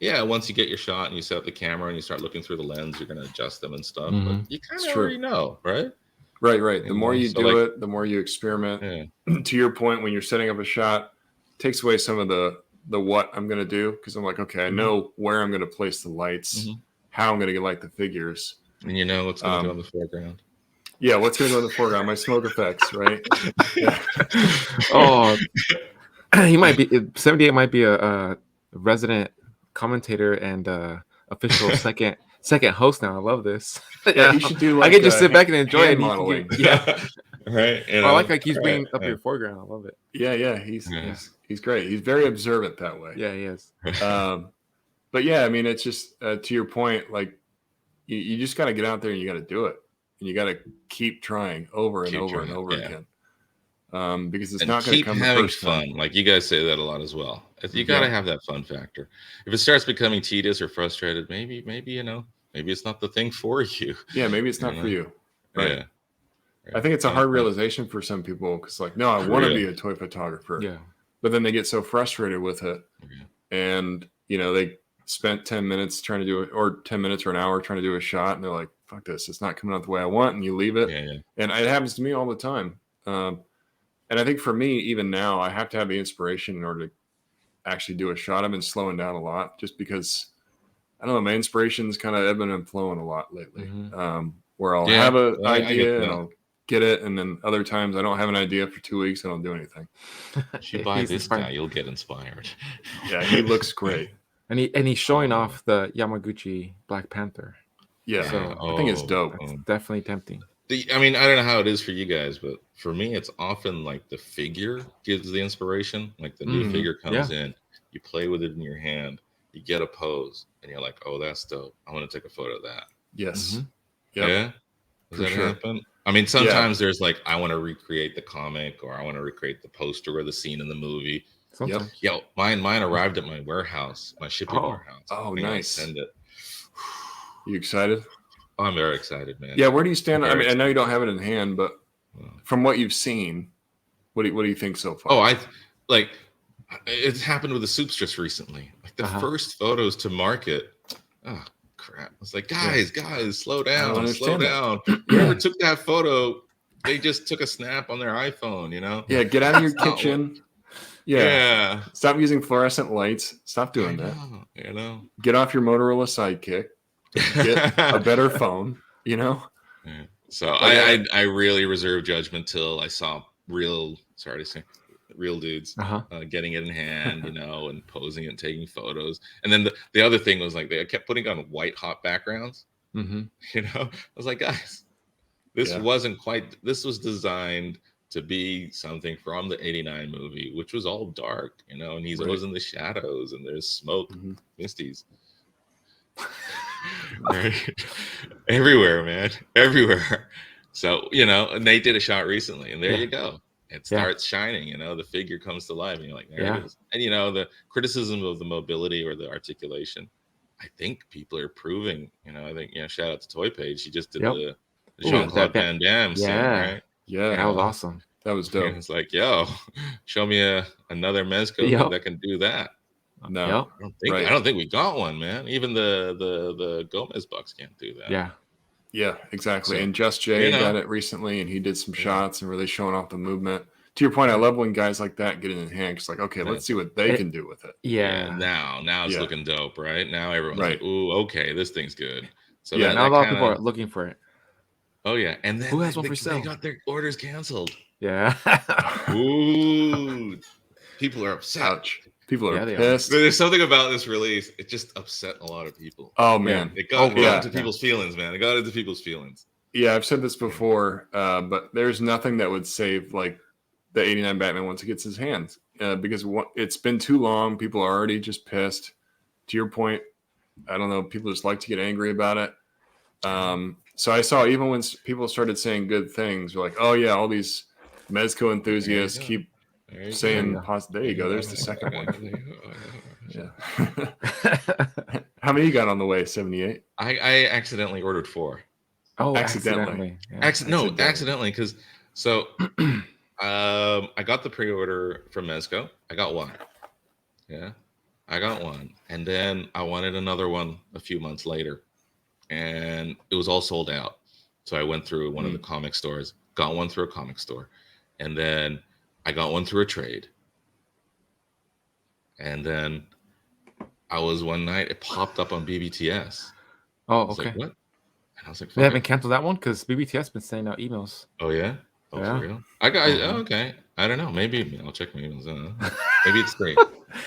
Once you get your shot and you set up the camera and you start looking through the lens, you're going to adjust them and stuff. But you kind of already know, right? Right. The more you do it, the more you experiment. To your point, when you're setting up a shot, it takes away some of the what I'm going to do, because I'm like, okay, I know where I'm going to place the lights, how I'm going to light the figures. And you know what's going to go in the foreground? Yeah, what's going to go in the foreground? My smoke effects, right? Yeah. Oh, he might be 78. Might be a resident commentator and official second host now. I love this. Yeah, he should do I like can just sit back and enjoy it. hand And he can modeling. yeah. Right. You I know? like how he's Right. bringing up your foreground. I love it. Yeah, he's great. He's very observant that way. Yeah, he is. But yeah, I mean, it's just to your point, like you just got to get out there and you got to do it, and you got to keep trying over and over and over again, because it's not going to keep come having the first fun. time. Like you guys say that a lot as well. You got to have that fun factor. If it starts becoming tedious or frustrated, maybe maybe it's not the thing for you. Yeah, maybe it's not for you. Right. Yeah. I think it's a hard realization for some people because, like, no, I want to be a toy photographer. Yeah. But then they get so frustrated with it, and they spent 10 minutes trying to do it, or 10 minutes or an hour trying to do a shot, and they're like, "Fuck this! It's not coming out the way I want," and you leave it. And it happens to me all the time. And I think for me, even now, I have to have the inspiration in order to actually do a shot. I've been slowing down a lot just because I don't know. My inspiration's kind of ebbing and flowing a lot lately. Where I'll have an idea and I'll get it, and then other times I don't have an idea for 2 weeks. I don't do anything. If you buy this guy, you'll get inspired. Yeah, he looks great, and he's showing off the Yamaguchi Black Panther. Yeah, so I think it's dope. It's definitely tempting. I mean, I don't know how it is for you guys, but for me, it's often like the figure gives the inspiration. Like the new figure comes in, you play with it in your hand, you get a pose, and you're like, "Oh, that's dope. I want to take a photo of that." Yes. Yeah. Does that happen? I mean, sometimes there's like, I want to recreate the comic, or I want to recreate the poster or the scene in the movie. Yo, mine arrived at my warehouse, my shipping warehouse. Oh, nice. Send it. You excited? Oh, I'm very excited, man. Yeah, where do you stand? I mean, I know you don't have it in hand, but from what you've seen, what do you think so far? Oh, it's happened with the soups just recently. Like the first photos to market. Oh crap! It's like, guys, slow down, slow down. Whoever took that photo, they just took a snap on their iPhone. Yeah, get out of your kitchen. Yeah. Stop using fluorescent lights. Stop doing that. Get off your Motorola Sidekick. Get a better phone. So I really reserved judgment till I saw real dudes getting it in hand, and posing it and taking photos. And then the other thing was like, they kept putting on white hot backgrounds. I was like, guys, this was designed to be something from the 89 movie, which was all dark, and he's always in the shadows and there's smoke, misties. Right. Everywhere, man. Everywhere. So, Nate did a shot recently, and there you go. It starts shining, the figure comes to life, and you're like, there it is. And the criticism of the mobility or the articulation, I think people are proving, I think, shout out to Toy Page. He just did the Jean-Claude Van Damme scene, right? Yeah. That was awesome. That was dope. And it's like, yo, show me another Mezco that can do that. No, I don't think we got one, man. Even the Gomez Bucks can't do that. Yeah, exactly. So, and Just Jay got it recently, and he did some shots and really showing off the movement. To your point, I love when guys like that get it in hand. It's like, okay, let's see what they can do with it. Yeah. Now it's looking dope, right? Now everyone's like, ooh, okay, this thing's good. So now a lot of people are looking for it. Oh yeah, and then who has one for sale? They got their orders canceled. Yeah. Ooh, people are upset. Ouch. People are pissed. There's something about this release. It just upset a lot of people. Oh man, it got into people's feelings, man. It got into people's feelings. Yeah, I've said this before, but there's nothing that would save like the 89 Batman once it gets his hands, because it's been too long. People are already just pissed. To your point, I don't know. People just like to get angry about it. So I saw even when people started saying good things, we're like, oh yeah, all these Mezco enthusiasts keep saying positive. There you go. There's the second one. Yeah. How many you got on the way? 78. I accidentally ordered 4. Oh, accidentally. Accidentally, because I got the pre-order from Mezco. I got one. Yeah, I got one, and then I wanted another one a few months later, and it was all sold out. So I went through one of the comic stores, got one through a comic store, and then I got one through a trade. And then one night, it popped up on BBTS. Oh, okay. Like, what? And I was like, They fuck haven't it. canceled that one because BBTS been sending out emails. Oh yeah. Oh, Yeah. for real? I got okay. I don't know. Maybe I'll check my emails. Maybe it's three.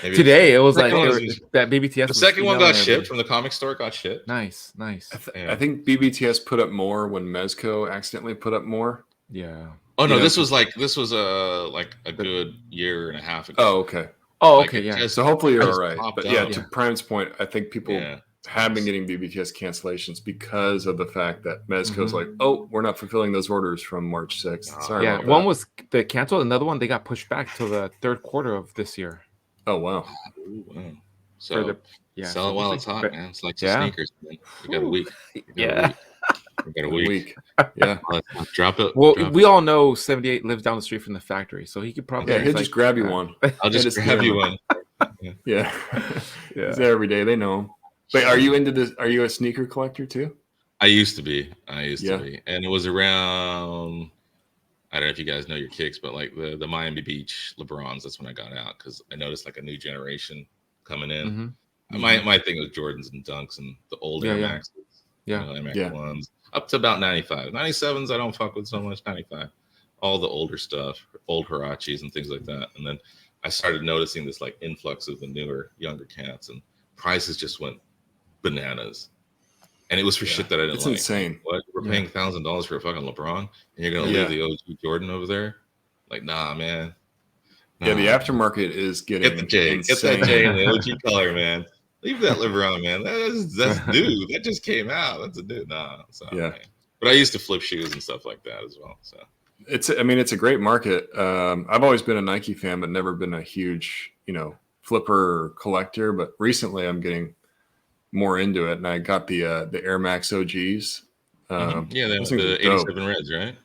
Maybe Today it's it was three. like Second one was- that BBTS. the was second one got emailing shipped everybody. from the comic store. Got shipped. Nice. I think BBTS put up more when Mezco accidentally put up more. Yeah. Oh no, You know, this was a good year and a half ago. Oh, okay. Oh, Like, okay. it Yeah. just- So hopefully you're I all just right. popped But yeah, up. to Prime's point, I think people Yeah, have been nice. getting BBTS cancellations because of the fact that Mezco's Mhm. like, oh, we're not fulfilling those orders from March 6th. Sorry Yeah. about One that. was they canceled. Another one they got pushed back to the third quarter of this year. Oh, wow. Ooh, wow. For So the sell it so while we'll it's see. hot, But- man. It's like yeah. sneakers, man. You got a week. You got a Yeah. week. You got a A week. week. Yeah. Drop it. Well, drop we it. all know 78 lives down the street from the factory, so he could probably. Yeah, he'll like, just grab you one. I'll just just grab DM you him. one. Yeah. Yeah. He's there every day. They know him. But are you into this? Are you a sneaker collector too? I used to be. Yeah. To be. And it was around, I don't know if you guys know your kicks, but like the Miami Beach LeBrons, that's when I got out because I noticed like a new generation coming in. Mhm. My thing was Jordans and Dunks and the old Air Yeah. Maxes. Yeah. MX Yeah. ones up to about 95. 97s I don't fuck with so much. 95. All the older stuff, old Hirachis and things like that. And then I started noticing this like influx of the newer, younger cats, and prices just went bananas. And it was for shit that I didn't It's like. insane. What? We're paying $1,000 for a fucking LeBron, and you're gonna Yeah. leave the OG Jordan over there? Like, nah, man. Yeah, the Nah. aftermarket is getting Get the J. insane. Get that J in the OG color, man. Leave that LeBron, man. That's new. That just came out. That's a new. Nah. So, Yeah. man. But I used to flip shoes and stuff like that as well. So It's a great market. I've always been a Nike fan, but never been a huge, flipper collector. But recently I'm getting more into it, and I got the Air Max OGs. yeah, those things the are dope. 87 Reds, right?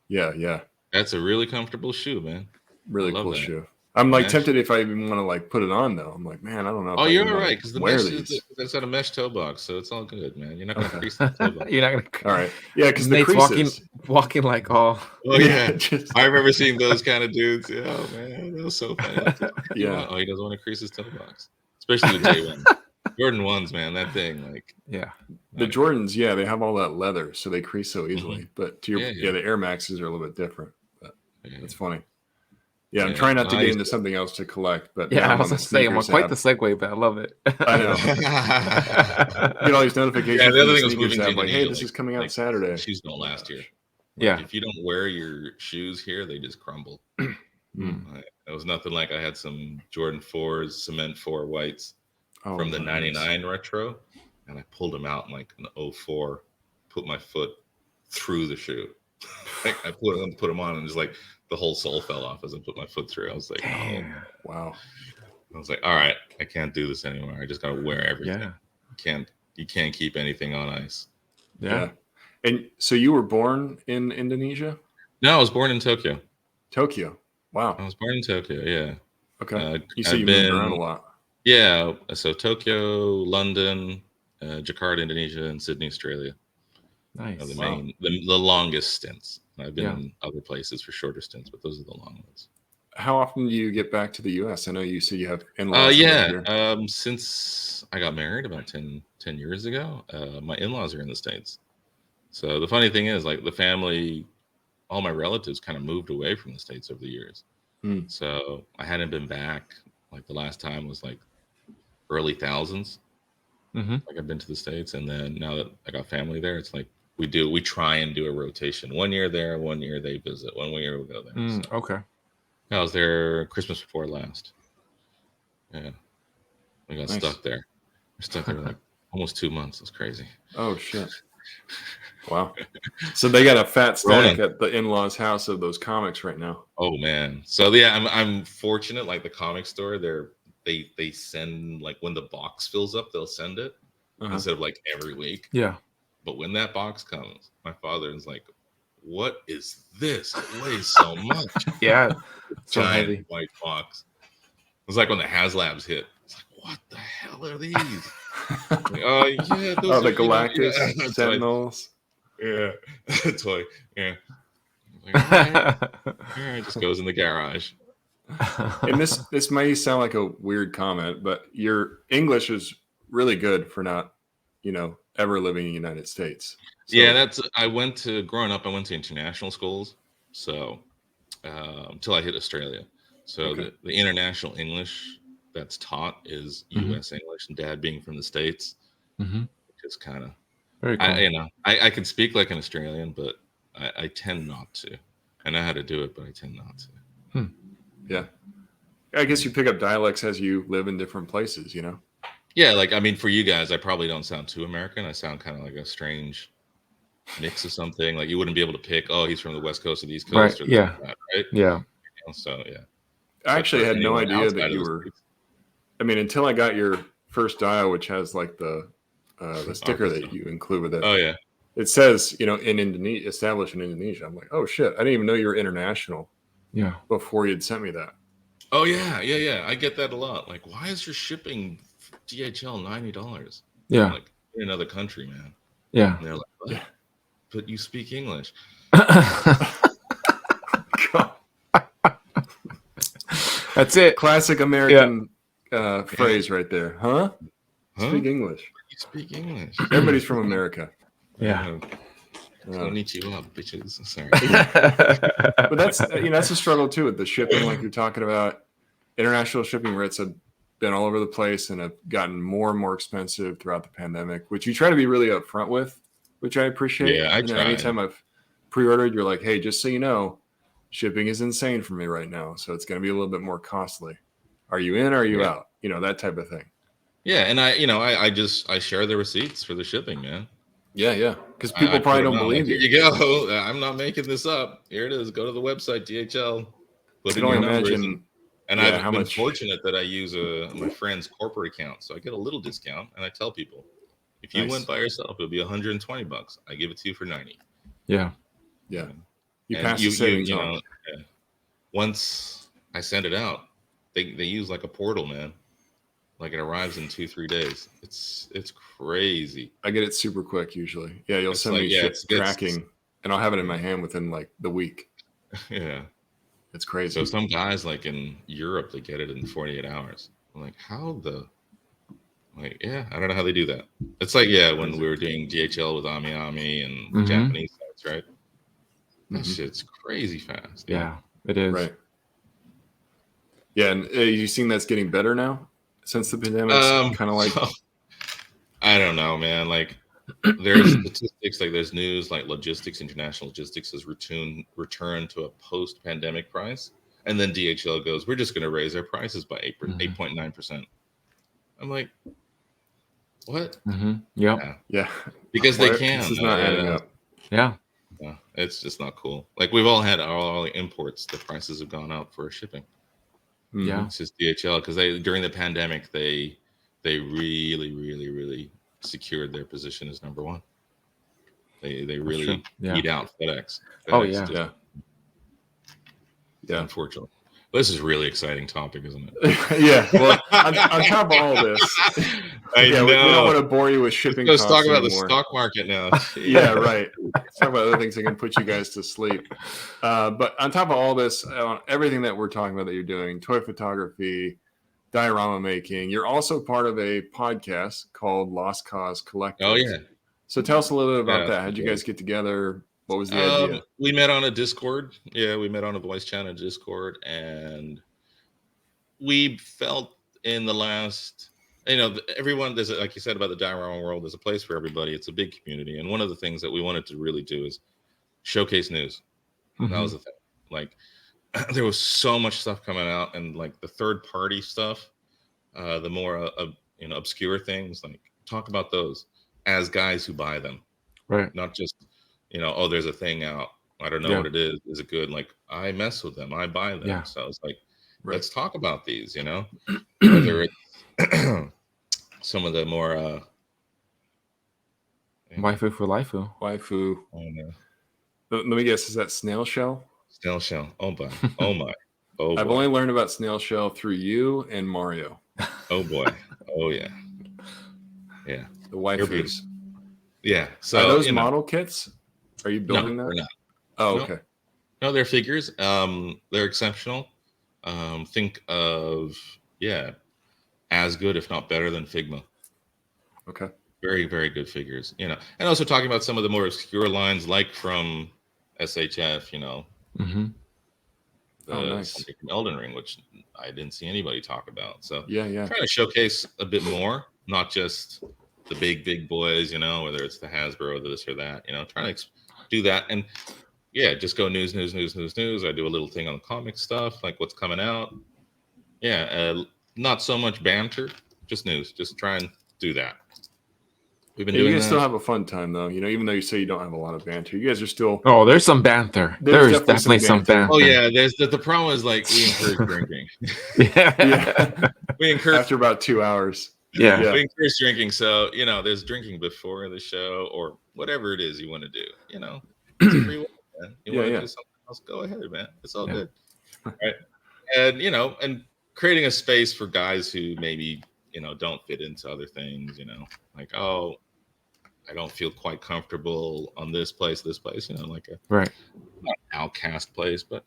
Yeah. That's a really comfortable shoe, man. Really I love cool that. shoe. I'm like Mesh. tempted if I even want to like put it on though. I'm like, man, I don't know. If Oh, I you're even all wanna right because the wear mesh these. that's got a mesh toe box, so it's all good, man. You're not gonna crease the toe box. You're not gonna. All right. Yeah, because the Nate's creases. walking like all. Oh yeah, just- I remember seeing those kind of dudes. Yeah, oh, man, that was so funny. Yeah. Oh, he doesn't want to crease his toe box, especially the J1. Jordan 1s, man. That thing, like, Yeah. The Jordans, yeah, they have all that leather, so they crease so easily. But to your Yeah. the Air Maxes are a little bit different. But yeah. that's funny. Yeah, I'm Yeah. trying not to I get used into to- something else to collect. But Yeah, now I I'm was on the saying, I'm on sneakers quite app. the segue, but I love it. I know. Get all these notifications Yeah, from the other the thing was sneakers moving to app, like, hey, Indonesia, this like- is coming out like, Saturday. Shoes don't last here. Yeah. If you don't wear your shoes here, they just crumble. Mm. It was nothing like I had some Jordan 4s, Cement 4 whites Oh, from the nice. 99 retro, and I pulled them out in like an 04, put my foot through the shoe. Like, I put them on, and just like the whole sole fell off as I put my foot through. I was like, Damn. Wow. I was like, all right, I can't do this anymore. I just gotta wear everything. Yeah. You can't keep anything on ice. Yeah. And so you were born in Indonesia? No, I was born in Tokyo. Tokyo. Wow. I was born in Tokyo. Yeah. Okay. You said I've you moved been- around a lot. Yeah, so Tokyo, London, Jakarta, Indonesia, and Sydney, Australia Nice. are the Wow. main, the longest stints. I've been Yeah. in other places for shorter stints, but those are the long ones. How often do you get back to the U.S.? I know you said you have in-laws. that live Yeah, here. since I got married about 10 years ago, my in-laws are in the States. So the funny thing is, like, the family, all my relatives kind of moved away from the States over the years. Hmm. So I hadn't been back. Like, the last time was like early thousands. Mm-hmm. Like, I've been to the States, and then now that I got family there, it's like we try and do a rotation. 1 year there, 1 year they visit. 1 year we go there. So, Okay. I was there Christmas before last. Yeah, we got Nice. stuck there. We're stuck there like almost 2 months. It's crazy. Oh, shit. Wow. So they got a fat stack Ronan. at the in-laws' house of those comics right now. Oh man. So yeah, I'm fortunate. Like, the comic store, they send, like, when the box fills up, they'll send it Uh-huh. instead of like every week. Yeah. But when that box comes, my father is like, "What is this? It weighs so much." Yeah. So Giant heavy. white box. It was like when the HasLabs hit. It's like, what the hell are these? Like, oh yeah, those Oh, are, the you know, Galactus yeah, toy. Sentinels. Yeah, toy. Yeah. Like, all right, just goes in the garage. And this may sound like a weird comment, but your English is really good for not, ever living in the United States. So, yeah, growing up, I went to international schools. So until I hit Australia. So Okay. the international English that's taught is U.S. English, and Dad being from the States, just kind of, Very cool. I can speak like an Australian, but I tend not to. I know how to do it, but I tend not to. Yeah. I guess you pick up dialects as you live in different places, you know? Yeah, like, I mean, for you guys, I probably don't sound too American. I sound kind of like a strange mix of something. Like, you wouldn't be able to pick, oh, he's from the West Coast or the East Coast or this Yeah. or that, right? Yeah. So, yeah. I actually had no anyone idea that outside you of the were. States, I mean, until I got your first dial, which has like the sticker Arkansas. that you include with it. Oh, yeah. It says, in Indonesia, established in Indonesia. I'm like, oh shit, I didn't even know you were international. Yeah. Before you'd sent me that. Oh, yeah. I get that a lot. Like, why is your shipping DHL $90? Yeah. I'm like, in another country, man. Yeah. And they're like, what? Yeah. But you speak English. That's it. Classic American phrase right there. Huh? Speak English. You speak English. Everybody's from America. Yeah. Konnichiwa, bitches. Sorry. But that's a struggle too with the shipping, like you're talking about. International shipping rates have been all over the place and have gotten more and more expensive throughout the pandemic, which you try to be really upfront with, which I appreciate. Yeah, I try. Anytime I've pre-ordered, you're like, hey, just so you know, shipping is insane for me right now, so it's going to be a little bit more costly. Are you in? Or are you out? That type of thing. Yeah, and I share the receipts for the shipping, man. Yeah. Because people probably don't believe you. Here you go. I'm not making this up. Here it is. Go to the website, DHL. Put in your numbers. And I've been fortunate that I use my friend's corporate account, so I get a little discount. And I tell people, if you went by yourself, it would be $120. I give it to you for $90. Yeah. You pass the savings on. Once I send it out, they use like a portal, man. Like, it arrives in 2-3 days. It's crazy. I get it super quick usually. Yeah, you'll send me ship tracking, and I'll have it in my hand within like the week. Yeah. It's crazy. So some guys like in Europe, they get it in 48 hours. I'm like, I don't know how they do that. It's like, when we were doing DHL with Ami and Japanese sites, right? That shit's crazy fast. Yeah, it is. Right. Yeah, and you seen that's getting better now since the pandemic? Kind of like, I don't know, man. Like, there's statistics, like there's news, like international logistics has returned to a post-pandemic price, and then DHL goes, we're just going to raise our prices by 8.9%. I'm like, what? Yeah, because they can. This is not adding up. Yeah, it's just not cool. Like, we've all had all the imports, the prices have gone up for shipping. Yeah, it's just DHL because during the pandemic they really secured their position as number one. They really beat out FedEx. Yeah. Unfortunately. This is a really exciting topic, isn't it? Yeah. Well, on top of all this, I know. We don't want to bore you with shipping. Let's talk about anymore. The stock market now. Yeah, right. Let's talk about other things that can put you guys to sleep. But on top of all this, everything that we're talking about that you're doing, toy photography, diorama making, you're also part of a podcast called Lost Cause Collective. Oh, yeah. So tell us a little bit about that. How'd you guys get together? What was the idea? We met on a Discord. Yeah, we met on a voice channel Discord, and we felt in the last, everyone, there's like you said about the diorama world, there's a place for everybody. It's a big community, and one of the things that we wanted to really do is showcase news. That was the thing. Like, there was so much stuff coming out, and like the third party stuff, the more obscure things, like talk about those as guys who buy them, right? Not just there's a thing out, I don't know what it is it good? Like, I mess with them, I buy them. So it's like, let's talk about these, whether it's some of the more waifu for lifu. Oh, no. Let me guess, is that snail shell? Snail shell. Oh my. I've only learned about snail shell through you and Mario. Oh boy. Oh yeah. Yeah. The waifus. Yeah. So are those model kits? Are you building that? We're not. Oh, okay. No, they're figures. They're exceptional. Think of as good, if not better than Figma. Okay. Very, very good figures, and also talking about some of the more obscure lines, like from SHF, Mm-hmm. Nice. Something from Elden Ring, which I didn't see anybody talk about. So yeah. trying to showcase a bit more, not just the big boys, whether it's the Hasbro, this or that, trying to do that. And yeah, just go news. I do a little thing on the comic stuff, like what's coming out. Yeah, not so much banter, just news. Just try and do that. We've been doing you guys that. still have a fun time though, even though you say you don't have a lot of banter, you guys are still. Oh, there's some banter. There's definitely some banter. Oh yeah, there's the problem is like we encourage drinking. Yeah. We encourage after about 2 hours. Yeah. We encourage drinking. So there's drinking before the show or whatever it is you want to do. It's a free will, man. You want to do something else? Go ahead, man. It's all good. Right. And and creating a space for guys who maybe don't fit into other things. Like, oh, I don't feel quite comfortable on this place, like a not an outcast place, but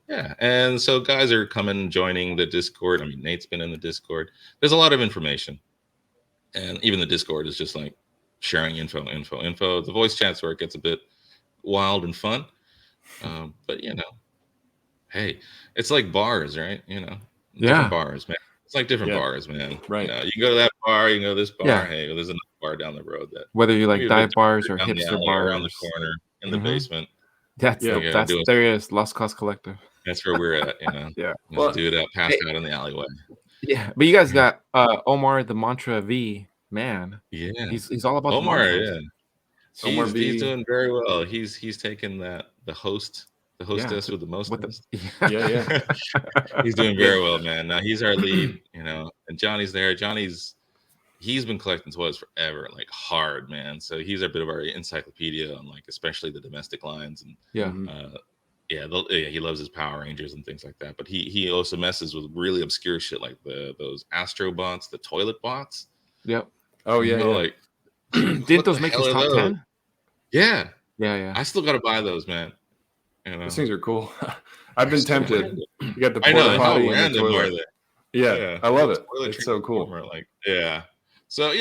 yeah. And so guys are coming, joining the Discord. I mean, Nate's been in the Discord. There's a lot of information, and even the Discord is just like sharing info. The voice chat's where it gets a bit wild and fun, but hey, it's like bars, right? Different bars, man. It's like different bars, man. Right. You can go to that bar, you can go to this bar. Yeah. Hey, there's another bar down the road that whether you like dive bars or hipster bars, around the corner in the basement. That's there is Lost Cause Collective. That's where we're at, Yeah. Well, do it passed out in the alleyway. Yeah, but you guys got Omar the Mantra V man. Yeah, he's all about Omar. The Omar he's doing very well. He's taken the hostess with the most. Yeah. He's doing very well, man. Now he's our lead, and Johnny's there. He's been collecting toys forever, like hard, man. So he's a bit of our encyclopedia on like especially the domestic lines and he loves his Power Rangers and things like that. But he also messes with really obscure shit like those Astro bots, the toilet bots. Yep. Oh yeah. Like didn't those make his top 10? Yeah. I still got to buy those, man. Those things are cool. I've been tempted. You got the porta potty and the toilet. Yeah, I love it. It's so cool. Like, so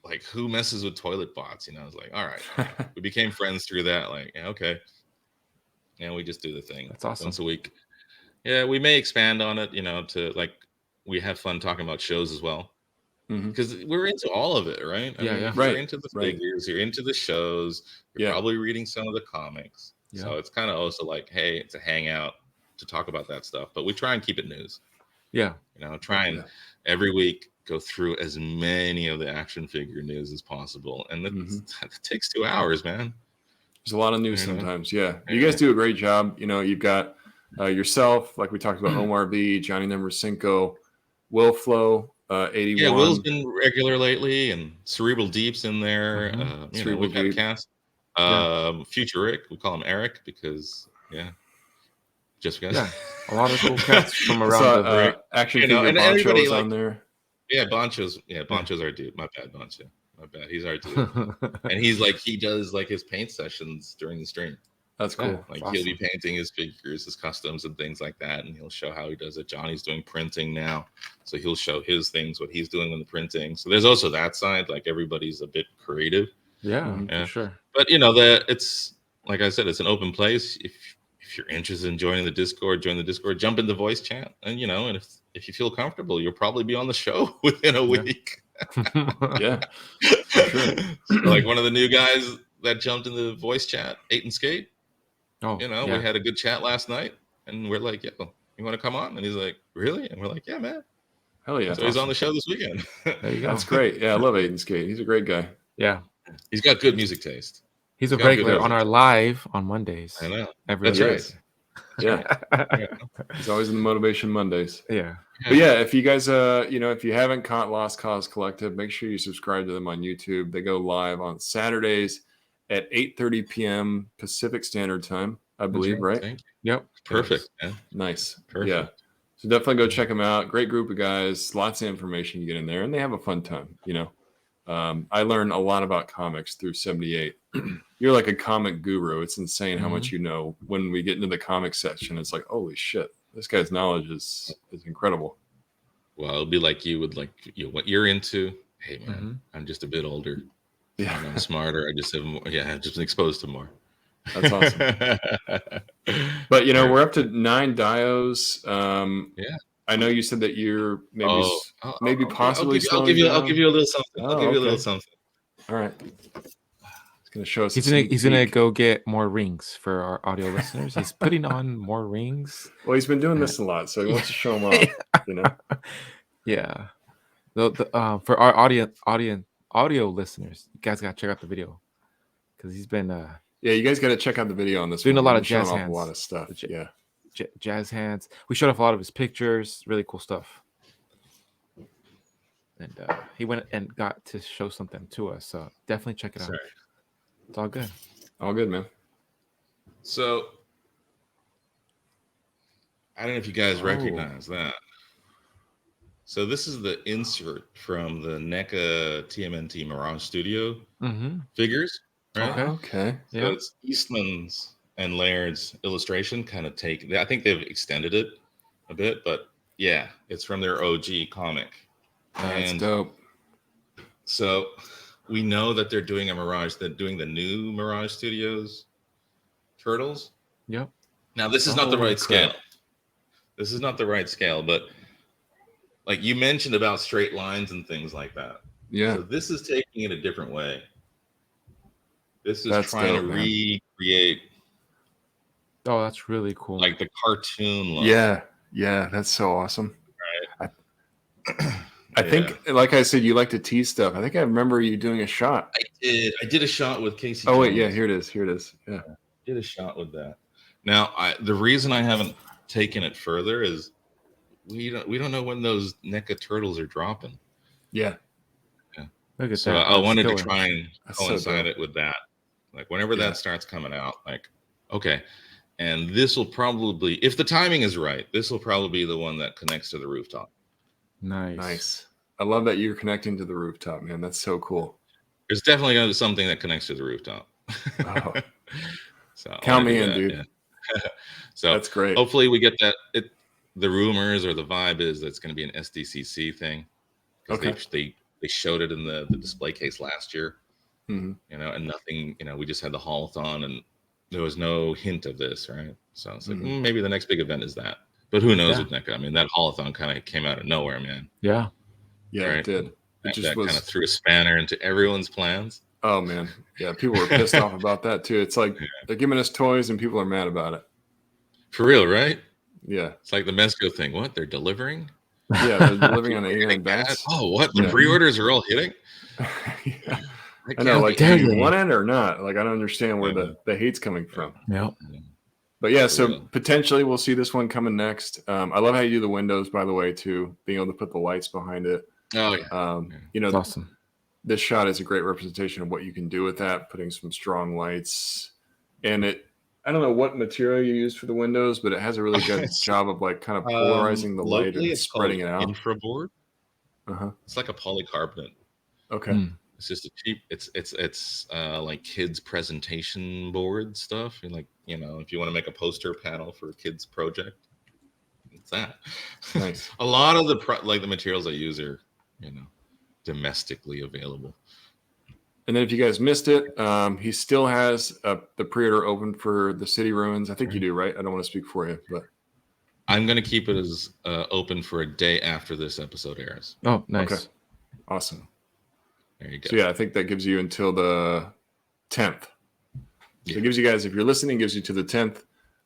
like who messes with toilet bots? It's like, all right, we became friends through that. Like, okay, and we just do the thing. That's awesome. Once a week. Yeah, we may expand on it. To like, we have fun talking about shows as well. Because we're into all of it, right? You're into the figures, you're into the shows, you're probably reading some of the comics. So it's kind of also like, hey, it's a hangout to talk about that stuff, but we try and keep it news. Try and every week go through as many of the action figure news as possible, and that takes 2 hours, man. There's a lot of news sometimes. You guys do a great job. You've got yourself, like we talked about, Omar B, Johnny Number 5, Will Flow, 81. Yeah, Will's been regular lately, and Cerebral Deep's in there. We've got a cast. Future Rick, we call him Eric because just because. A lot of cool cats from around the action figure Boncho's on there. Boncho's our dude. My bad, Boncho. My bad. He's our dude. And he does like his paint sessions during the stream. That's cool. He'll be painting his figures, his customs and things like that, and he'll show how he does it. Johnny's doing printing now, so he'll show his things, what he's doing in the printing. So there's also that side, like everybody's a bit creative. For sure. But it's like I said, it's an open place. If you're interested in joining the Discord, join the Discord, jump in the voice chat, and and if you feel comfortable, you'll probably be on the show within a week. For sure. Like one of the new guys that jumped in the voice chat, 8 and Skate. Oh, we had a good chat last night, and we're like, yo, you want to come on? And he's like, really? And we're like, yeah, man. Hell yeah. So he's on the show this weekend. There you go. That's great. Yeah, I love Aiden Skate. He's a great guy. Yeah. He's got good music taste. He's a regular on our live on Mondays. I know. That's right. Yeah. He's always in the Motivation Mondays. Yeah. But if you guys, if you haven't caught Lost Cause Collective, make sure you subscribe to them on YouTube. They go live on Saturdays at 8:30 p.m. Pacific Standard Time, I believe, right? Yep. Perfect, man. Nice. Perfect. Yeah. So definitely go check them out. Great group of guys. Lots of information you get in there, and they have a fun time, I learned a lot about comics through 78. You're like a comic guru. It's insane how much you know. When we get into the comic section, it's like, holy shit, this guy's knowledge is incredible. Well, it'll be like you would like what you're into. hey man, I'm just a bit older. Yeah, and I'm smarter. I just have more. Yeah, I've just been exposed to more. That's awesome. But we're up to 9 dios. Yeah. I know you said that you're maybe possibly I'll give you a little something. I'll give you a little something. All right. He's gonna show us. He's gonna go get more rings for our audio listeners. He's putting on more rings. Well, he's been doing this a lot, so he wants to show them off. Yeah. For our audio listeners, you guys gotta check out the video because he's been yeah, you guys got to check out the video on this. Doing one. a lot of jazz hands. A lot of stuff. Yeah, jazz hands. We showed off a lot of his pictures. Really cool stuff. And he went and got to show something to us. So definitely check it out. It's all good. All good, man. So I don't know if you guys recognize that. So this is the insert from the NECA TMNT Mirage Studio figures. Right? Okay. So it's Eastman's and Laird's illustration kind of I think they've extended it a bit, but yeah, it's from their OG comic. That's dope. So we know that they're doing a Mirage. They're doing the new Mirage Studios Turtles. Yep. Now this is not the right scale. This is not the right scale, but like you mentioned about straight lines and things like that. Yeah. So this is taking it a different way. This is trying to recreate. Oh, that's really cool. Like the cartoon look. Yeah. Yeah. That's so awesome. Right. I think, like I said, you like to tease stuff. I think I remember you doing a shot. I did a shot with Casey. Oh, wait. Yeah. Here it is. Yeah. I did a shot with that. Now, the reason I haven't taken it further is we don't know when those NECA turtles are dropping. Yeah. Look at so that. I wanted to try and coincide it with that. Like whenever that starts coming out, like, okay. And this will probably, if the timing is right, this will probably be the one that connects to the rooftop. Nice. I love that you're connecting to the rooftop, man. That's so cool. There's definitely going to be something that connects to the rooftop. Oh. So count me in, dude. Yeah. So that's great. Hopefully we get that. The rumors or the vibe is that it's going to be an SDCC thing. Okay. They showed it in the display case last year. And nothing, we just had the haulathon and there was no hint of this, right? So it's like maybe the next big event is that. But who knows with NECA? I mean, that haulathon kind of came out of nowhere, man. Yeah. Yeah, right? It did. That kind of threw a spanner into everyone's plans. Oh, man. Yeah, people were pissed off about that, too. It's like they're giving us toys and people are mad about it. For real, right? Yeah. It's like the Mezco thing. What? They're delivering? Yeah, they're delivering on 89 bats. Oh, what? The pre-orders are all hitting? Yeah. I know, like, do you want it or not? Like, I don't understand where the hate's coming from. Yeah. But yeah, so potentially we'll see this one coming next. I love how you do the windows, by the way, too. Being able to put the lights behind it. Oh, yeah. It's awesome. This shot is a great representation of what you can do with that, putting some strong lights. And I don't know what material you use for the windows, but it has a really good job of like kind of polarizing the light and spreading it out. Infraboard. It's like a polycarbonate. Okay. It's just a cheap. It's like kids presentation board stuff. And like if you want to make a poster panel for a kids project, it's that. Nice. A lot of the materials I use are domestically available. And then if you guys missed it, he still has the pre-order open for the City Ruins. I think you do, right? I don't want to speak for you, but I'm going to keep it as open for a day after this episode airs. Oh, nice. Okay. Awesome. There you go. So yeah, I think that gives you until the 10th. So it gives you guys, if you're listening, gives you to the 10th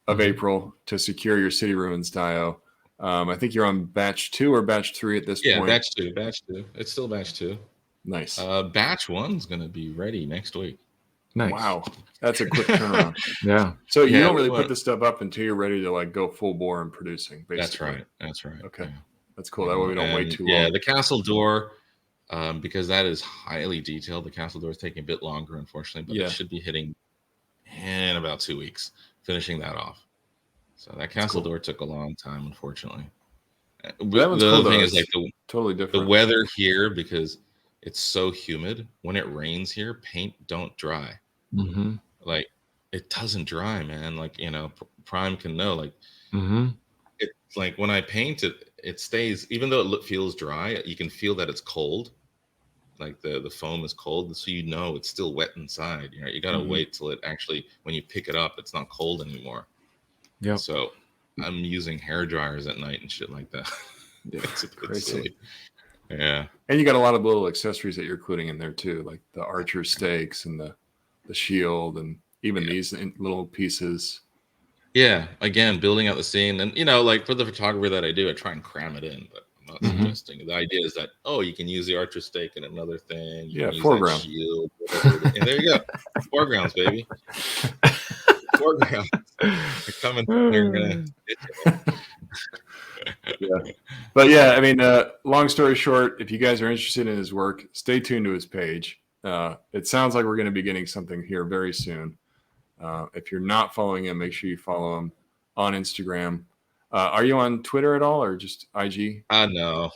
of April to secure your City Ruins dio. I think you're on batch 2 or batch 3 at this point. Yeah, batch 2. It's still batch 2. Nice. Batch 1's going to be ready next week. Nice. Wow. That's a quick turnaround. Yeah. So you don't really put this stuff up until you're ready to like go full bore in producing, basically. That's right. Okay. Yeah. That's cool. That way we don't wait too long. Yeah, the castle door, because that is highly detailed. The castle door is taking a bit longer, unfortunately, but it should be hitting in about 2 weeks, finishing that off. So that castle door took a long time, unfortunately. The other thing is like totally different. The weather here, because it's so humid. When it rains here, paint don't dry. Like it doesn't dry, man. Like Prime can know. Like it's like when I paint it, it stays. Even though it feels dry, you can feel that it's cold. like the foam is cold, so you know it's still wet inside. You know, you gotta wait till it actually, when you pick it up, it's not cold anymore. Yeah. So I'm using hair dryers at night and shit like that. Yeah. It's a bit Crazy. silly. Yeah. And you got a lot of little accessories that you're including in there too, like the archer stakes and the shield, and even these little pieces. Yeah, again, building out the scene, and like for the photography that I do, I try and cram it in, but I'm not suggesting. The idea is that you can use the archer stake in another thing. You can use foreground. that shield, whatever. And there you go, foregrounds, baby. Foregrounds. They're coming. They're gonna get you. Yeah, but yeah, I mean, long story short, if you guys are interested in his work, stay tuned to his page. It sounds like we're going to be getting something here very soon. If you're not following him, make sure you follow him on Instagram. Are you on Twitter at all, or just IG? No.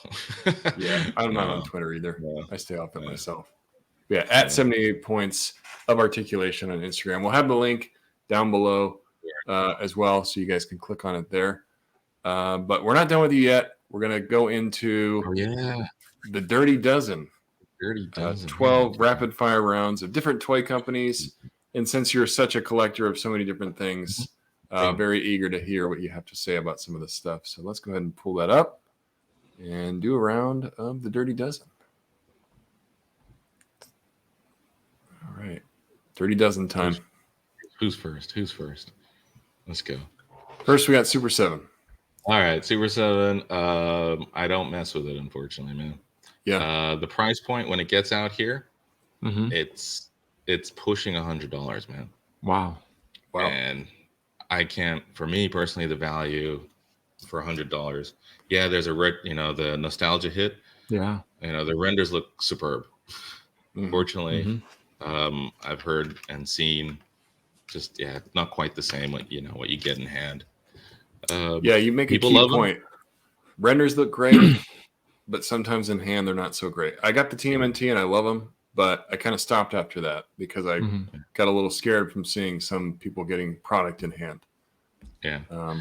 Yeah, I'm not No. on Twitter either. No. I stay off it myself. Yeah, at 78 points of articulation on Instagram. We'll have the link down below as well, so you guys can click on it there. But we're not done with you yet. We're going to go into the Dirty Dozen. Dirty Dozen. 12 rapid fire rounds of different toy companies. And since you're such a collector of so many different things, very eager to hear what you have to say about some of this stuff. So let's go ahead and pull that up and do a round of the Dirty Dozen. All right. Dirty Dozen time. Who's first? Let's go. First, we got Super 7. All right, Super 7. I don't mess with it, unfortunately, man. Yeah. The price point when it gets out here, it's pushing $100, man. Wow. And I can't, for me personally, the value for $100. Yeah, there's the nostalgia hit. Yeah. The renders look superb. Unfortunately, I've heard and seen just not quite the same what you get in hand. You make a key point. Renders look great, but sometimes in hand they're not so great. I got the TMNT and I love them, but I kind of stopped after that because I got a little scared from seeing some people getting product in hand. Yeah.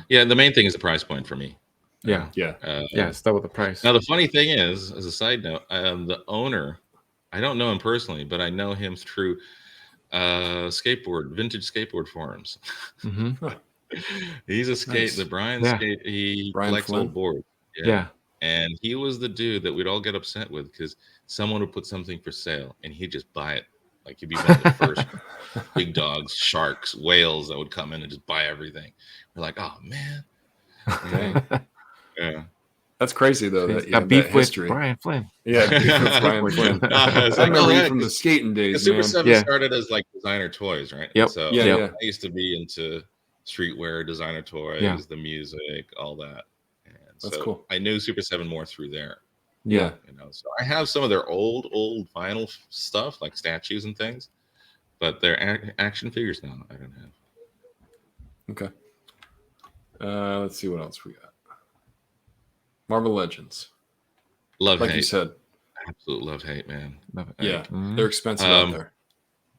The main thing is the price point for me. Start with the price. Now the funny thing is, as a side note, the owner, I don't know him personally, but I know him through vintage skateboard forums. He's the Brian skate. He collects old boards. Yeah. And he was the dude that we'd all get upset with because someone would put something for sale and he'd just buy it. Like he'd be one of the first big dogs, sharks, whales that would come in and just buy everything. We're like, oh man. Yeah. That's crazy though. That beef with Brian Flynn. Yeah, beef with Brian Flynn. I remember you from the skating days. Super 7 started as like designer toys, right? Yep. So I used to be into streetwear, designer toys, the music, all that. And that's cool. I knew Super 7 more through there. Yeah. So I have some of their old vinyl stuff, like statues and things, but they're action figures now. I don't have. Okay. Let's see what else we got. Marvel Legends. Love hate. Like you said. Absolute love hate, man. Yeah. They're expensive out there.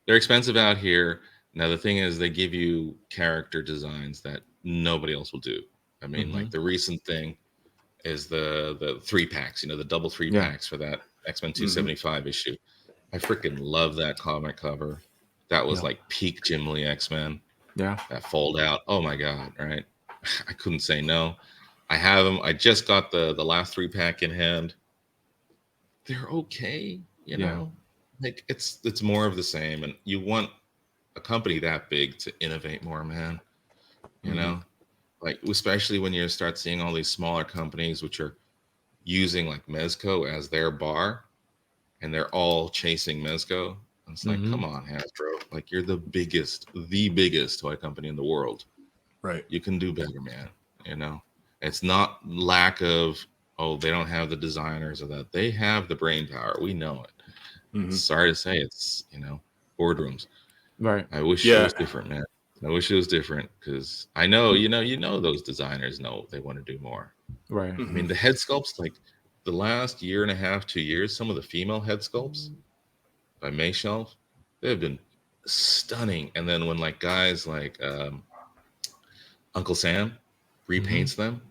They're expensive out here. Now the thing is, they give you character designs that nobody else will do. I mean, like the recent thing is the 3-packs, the double 3-packs for that X-Men 275 issue. I freaking love that comic cover. That was like peak Jim Lee X-Men. Yeah. That fold out. Oh my God, right? I couldn't say no. I have them. I just got the last 3-pack in hand. They're okay, you know. Like it's more of the same, and you want a company that big to innovate more, man. You know, like especially when you start seeing all these smaller companies which are using like Mezco as their bar, and they're all chasing Mezco. It's like, come on, Hasbro, like you're the biggest toy company in the world. Right. You can do better, man. It's not lack of, they don't have the designers or that. They have the brain power. We know it. Sorry to say, it's, boardrooms. Right. I wish it was different, man. I wish it was different because I know, those designers know they want to do more. Right. I mean, the head sculpts, like the last year and a half, 2 years, some of the female head sculpts by Mayshelf, they've been stunning. And then when like guys like Uncle Sam repaints them,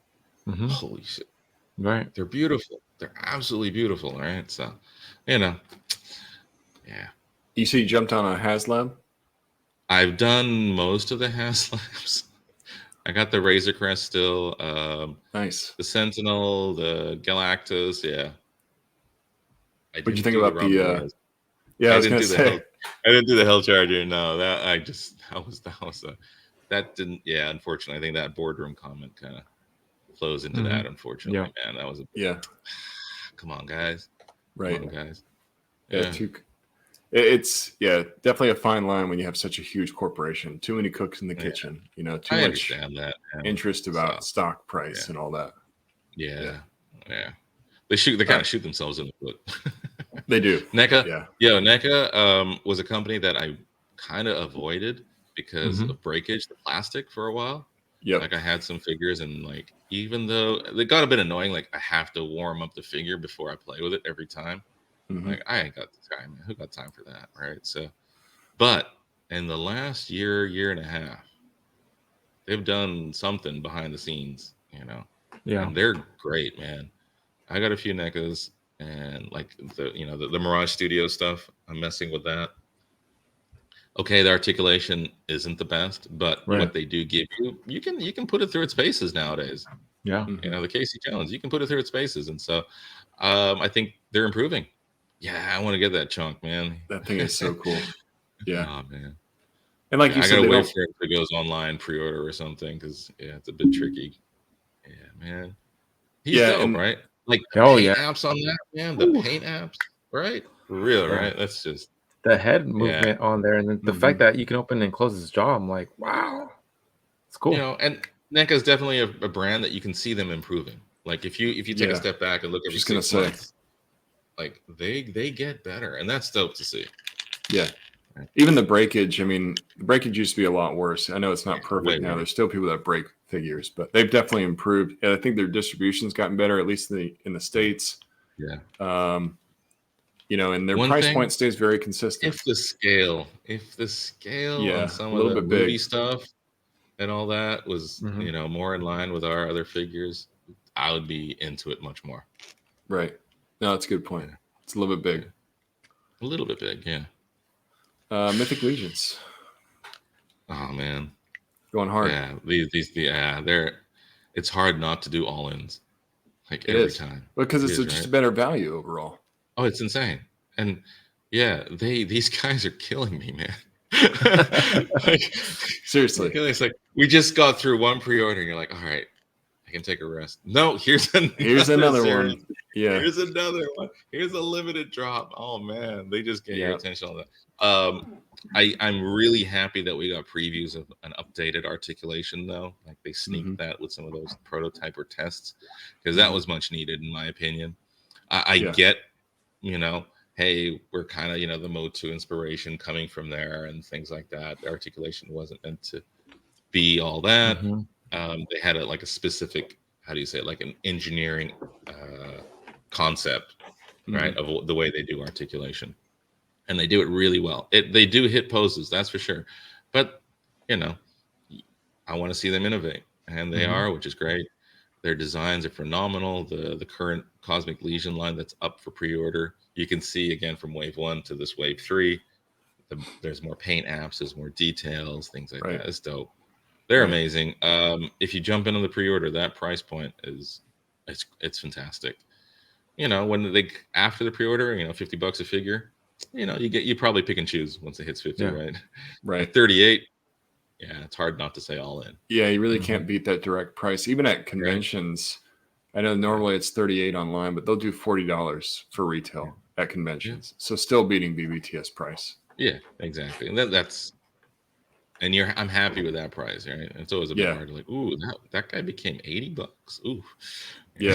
holy shit. Right. They're beautiful. They're absolutely beautiful, right? So, Yeah. You say you jumped on a HasLab? I've done most of the HasLabs. I got the Razor Crest still. Nice. The Sentinel, the Galactus. Yeah. What'd you think about the? I was didn't gonna do say. I didn't do the Hell Charger. No, that didn't. Yeah, unfortunately, I think that boardroom comment kind of flows into that. Unfortunately, man, that was come on, guys. Right. Come on, guys. Yeah. It's definitely a fine line when you have such a huge corporation. Too many cooks in the kitchen. Too much understand that, interest about stock price and all that. Yeah. They kind of shoot themselves in the foot. They do. NECA. NECA was a company that I kind of avoided because of breakage, the plastic, for a while. Yeah. Like I had some figures, and like even though they got a bit annoying, like I have to warm up the figure before I play with it every time. Like I ain't got the time, man. Who got time for that, right? So, but in the last year and a half, they've done something behind the scenes, and they're great, man. I got a few NECAs, and like the Mirage Studio stuff, I'm messing with that. Okay, the articulation isn't the best, but what they do give you can put it through its paces nowadays. Yeah. The Casey Challenge, you can put it through its paces, and so I think they're improving. Yeah, I want to get that chunk, man. That thing is so cool. Yeah. Oh man. And like you said, I gotta wait for it if it goes online pre-order or something, because it's a bit tricky. Yeah, man. He's dope, right? Like paint apps on that, man. The paint apps, right? For real, right? That's just the head movement on there, and then the fact that you can open and close his jaw. I'm like, wow, it's cool. And NECA is definitely a brand that you can see them improving. Like if you take a step back and look every 6 months, like they get better, and that's dope to see. Yeah. Even the breakage, I mean, the breakage used to be a lot worse. I know it's not perfect now. There's still people that break figures, but they've definitely improved. And I think their distribution's gotten better, at least in the States. Yeah. And their price point stays very consistent. If the scale on some of the movie stuff and all that was, more in line with our other figures, I would be into it much more. Right. No, that's a good point. It's a little bit big. A little bit big, yeah. Mythic Legions. Oh man, going hard. Yeah, it's hard not to do all-ins, like every time, because it's just a better value overall. Oh, it's insane, and these guys are killing me, man. Seriously, it's like we just got through one pre-order, and you're like, all right, I can take a rest. No, here's another one. Yeah, here's another one. Here's a limited drop. Oh man, they just get your attention on that. I'm really happy that we got previews of an updated articulation, though. Like they sneaked that with some of those prototype or tests, because that was much needed, in my opinion. I get, hey, we're kind of, the Mode 2 inspiration coming from there and things like that. The articulation wasn't meant to be all that. They had a specific, how do you say it, like an engineering concept, right, of the way they do articulation. And they do it really well. They do hit poses, that's for sure. But, I want to see them innovate. And they are, which is great. Their designs are phenomenal. The current Cosmic Legion line that's up for pre-order, you can see again from Wave 1 to this Wave 3. There's more paint apps, there's more details, things like that. It's dope. They're amazing. If you jump into the pre-order, that price point it's fantastic. When after the pre-order, $50 a figure, you probably pick and choose once it hits 50, right? Right. At 38, it's hard not to say all in. Yeah, you really can't beat that direct price. Even at conventions, I know normally it's 38 online, but they'll do $40 for retail at conventions. So still beating BBTS price. Yeah, exactly. And that's I'm happy with that price, right? It's always a bit hard to like, ooh, that guy became $80. Ooh. Yeah.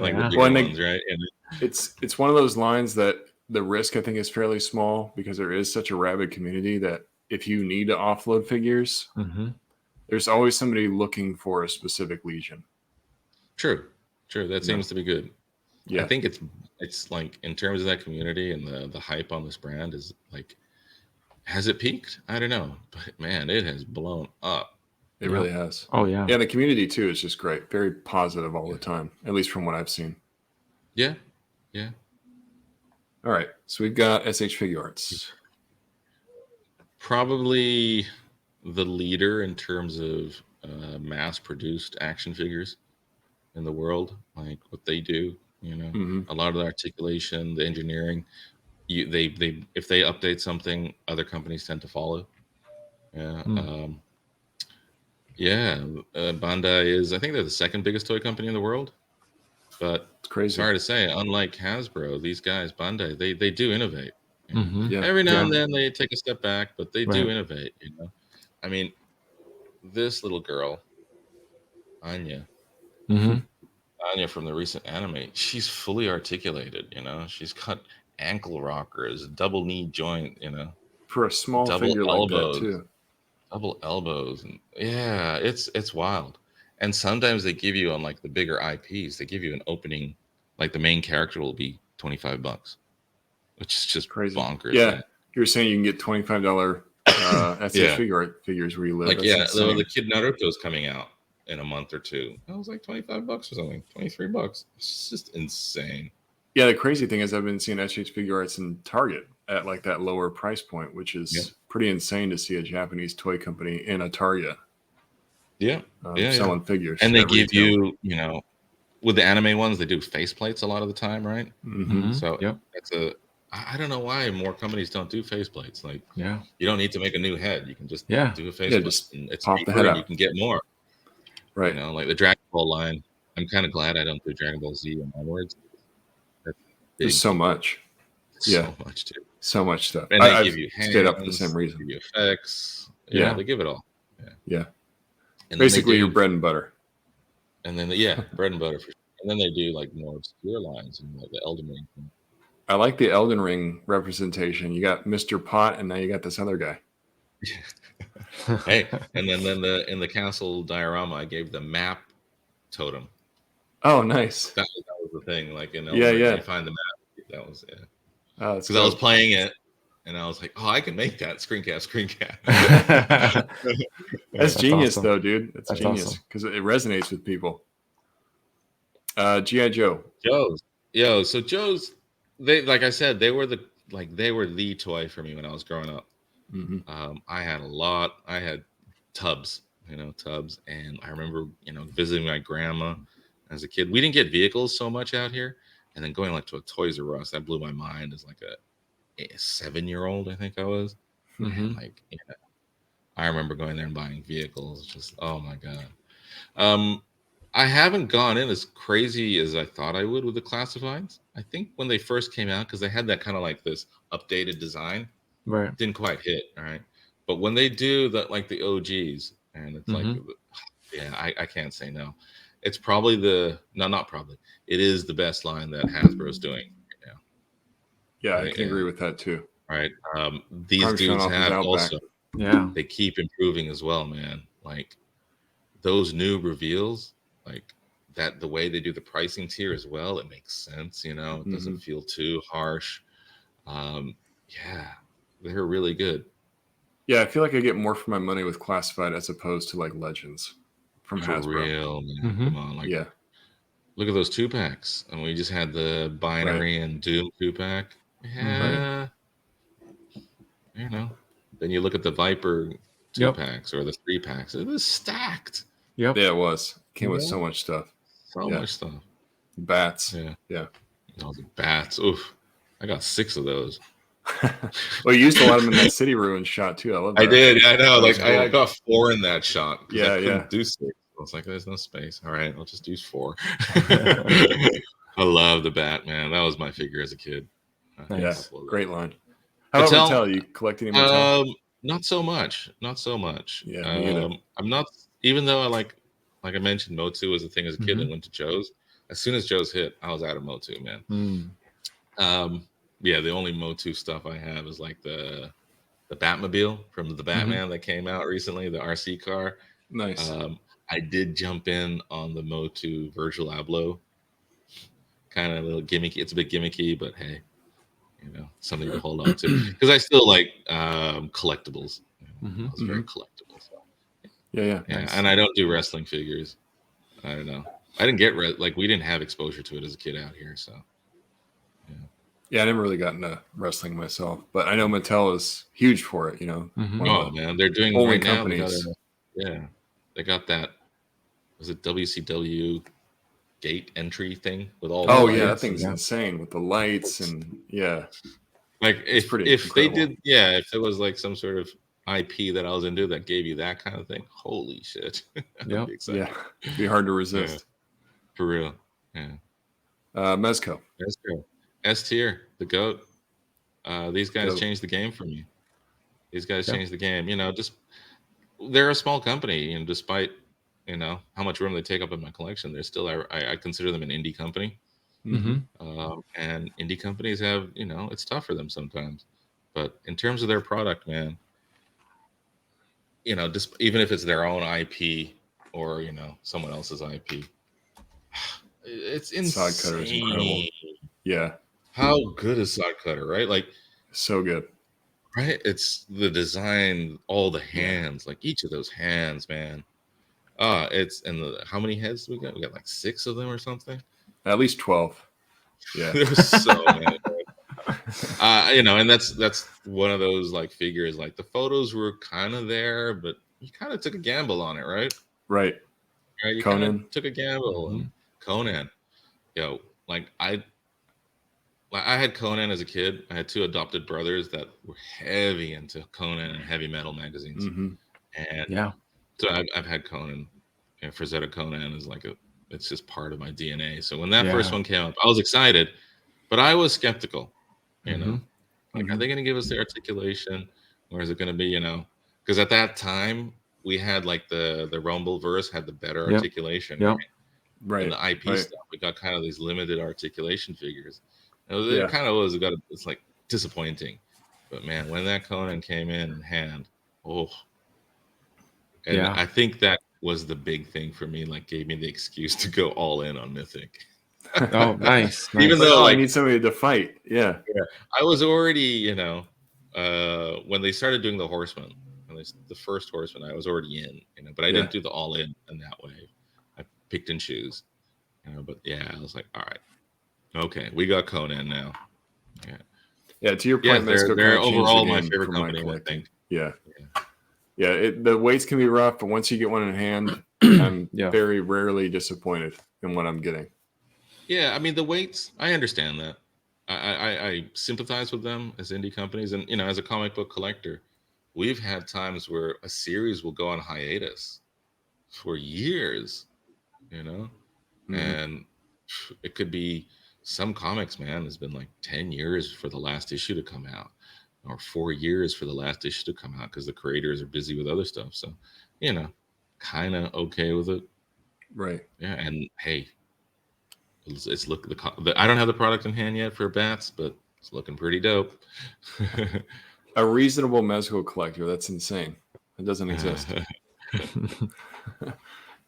Like the bigger ones, right? And it's one of those lines that the risk, I think, is fairly small because there is such a rabid community that if you need to offload figures, there's always somebody looking for a specific Legion. True. That seems to be good. Yeah. I think it's like, in terms of that community and the hype on this brand is like, has it peaked? I don't know, but man, it has blown up. It really has. Oh yeah. Yeah, the community too is just great. Very positive all the time, at least from what I've seen. Yeah. All right. So we've got SH Figure Arts. Probably the leader in terms of mass-produced action figures in the world, like what they do. A lot of the articulation, the engineering. They if they update something, other companies tend to follow. Yeah. Bandai is, I think they're the second biggest toy company in the world. But It's crazy. Sorry to say, unlike Hasbro, these guys, Bandai, they do innovate. Yeah. Every now and then they take a step back, but they do innovate. I mean, this little girl, Anya, Anya from the recent anime, she's fully articulated. She's got ankle rockers, double knee joint. For a small double figure elbows, like that too. Double elbows, and yeah, it's wild. And sometimes they give you on like the bigger IPs, they give you an opening, like the main character will be $25, which is just Crazy. Bonkers. Yeah, man. You're saying you can get $25 SH Figure Art figures where you live. Like That's the Kid Naruto's coming out in a month or two. That was like $25 or something, $23. It's just insane. Yeah, the crazy thing is I've been seeing SH Figure Arts in Target at like that lower price point, which is pretty insane to see a Japanese toy company in a Target. Selling figures. And they give you, with the anime ones, they do faceplates a lot of the time, right? So that's I don't know why more companies don't do faceplates. Like, you don't need to make a new head. You can just do a faceplate. Just and it's pop the head out. You can get more. Right. Like the Dragon Ball line. I'm kind of glad I don't do Dragon Ball Z and onwards. There's so much. So much too. So much stuff. And they give you hands, stayed up for the same reason. They give you effects. Yeah, they give it all. Yeah. And basically your bread and butter. And then bread and butter for sure. And then they do like more obscure lines and like the Elden Ring thing. I like the Elden Ring representation. You got Mr. Pot, and now you got this other guy. Hey, and then in the castle diorama, I gave the map totem. Oh, nice. That was the thing. Like in Elden Ring, you find the map. That was because I was playing it, and I was like, oh, I can make that screen cap. That's genius, awesome. Though, dude. That's genius because it resonates with people. G.I. Joe. So Joe's. They, like I said, they were the toy for me when I was growing up. I had a lot. I had tubs, and I remember, visiting my grandma as a kid. We didn't get vehicles so much out here, and then going like to a Toys R Us, that blew my mind as like a 7-year-old, I think I was. Like, I remember going there and buying vehicles. Just, oh my god. I haven't gone in as crazy as I thought I would with the classifieds. I think when they first came out, because they had that kind of like this updated design, didn't quite hit, right? But when they do that, like the OGs, and it's like, I can't say no. It's probably it is the best line that Hasbro's doing right now. Yeah, I can agree with that too. Right. These dudes have also, they keep improving as well, man. Like those new reveals, like that, the way they do the pricing tier as well, it makes sense. It doesn't feel too harsh. They're really good. Yeah, I feel like I get more for my money with classified as opposed to like Legends from For Hasbro. Real, man. Come on, like, look at those 2-packs, and we just had the Binary and Doom 2-pack. Yeah, Then you look at the Viper 2-packs or the 3-packs. It was stacked. Yeah, it was. Came with so much stuff. So much stuff. Bats. Yeah. Oh, the bats. Oof. I got 6 of those. Well, you used a lot of them in that City Ruin shot too. I love that. I did. I know. Like cool. I got 4 in that shot. Yeah, I couldn't do 6. I was like, there's no space. All right, I'll just use 4. I love the bat, man. That was my figure as a kid. Yes, great line. How about Mattel? You collect any Mattel? Not so much. Yeah, I'm not. Even though I like I mentioned, Motu was a thing as a kid and went to Joe's. As soon as Joe's hit, I was out of Motu, man. The only Motu stuff I have is like the Batmobile from the Batman that came out recently, the RC car. Nice. I did jump in on the Motu Virgil Abloh. Kind of a little gimmicky. It's a bit gimmicky, but hey, something to hold on to. Because I still like collectibles. I was very collectible. So. Yeah. Nice. And I don't do wrestling figures. I don't know. I didn't get we didn't have exposure to it as a kid out here, so. Yeah, I never really got into wrestling myself, but I know Mattel is huge for it. Oh man, they're doing only right now. companies. They got that. Was it WCW gate entry thing with all? Oh the yeah, that lights thing's and, insane with the lights and like it's if pretty if they incredible. did, if it was like some sort of IP that I was into that gave you that kind of thing, holy shit, I'd be excited. Yeah, it'd be hard to resist. For real. Yeah. Mezco. S tier, the GOAT. These guys Goat. changed the game for me. These guys changed the game. Just they're a small company, and despite how much room they take up in my collection, they're still I consider them an indie company. And indie companies have it's tough for them sometimes, but in terms of their product, man, just even if it's their own IP or someone else's IP, it's insane. Sod Cutter is incredible. Yeah. How good is Sod Cutter, right? Like, so good. Right? It's the design, all the hands, like each of those hands, man. It's how many heads do we got? We got like 6 of them or something. At least 12. Yeah. There's so many. And that's one of those like figures. Like the photos were kind of there, but you kind of took a gamble on it, right? Right. You Conan took a gamble, and Conan. Like I had Conan as a kid. I had 2 adopted brothers that were heavy into Conan and heavy metal magazines. And so I've had Conan. Frazetta Conan is like it's just part of my DNA. So when that first one came up, I was excited, but I was skeptical. Like, are they going to give us the articulation, or is it going to be, because at that time we had like the Rumble verse had the better articulation, right? And the IP stuff, we got kind of these limited articulation figures. It kind of was it's like disappointing, but man, when that Conan came in hand, I think that was the big thing for me. Like, gave me the excuse to go all in on Mythic. Oh, nice. Even though I need somebody to fight. Yeah. I was already, when they started doing the Horseman, the first Horseman, I was already in, but I didn't do the all in that way. I picked and choose, but I was like, all right, okay, we got Conan now. Yeah. To your point, they're overall my favorite company, I think. Yeah. The weights can be rough, but once you get one in hand, I'm very rarely disappointed in what I'm getting. Yeah, I mean the weights, I understand that. I sympathize with them as indie companies, and as a comic book collector, we've had times where a series will go on hiatus for years, and it could be some comics, man, has been like 10 years for the last issue to come out, or 4 years for the last issue to come out because the creators are busy with other stuff. So, kind of okay with it, right? Yeah, and hey. I don't have the product in hand yet for Bats, but it's looking pretty dope. A reasonable Mezco collector. That's insane. It doesn't exist.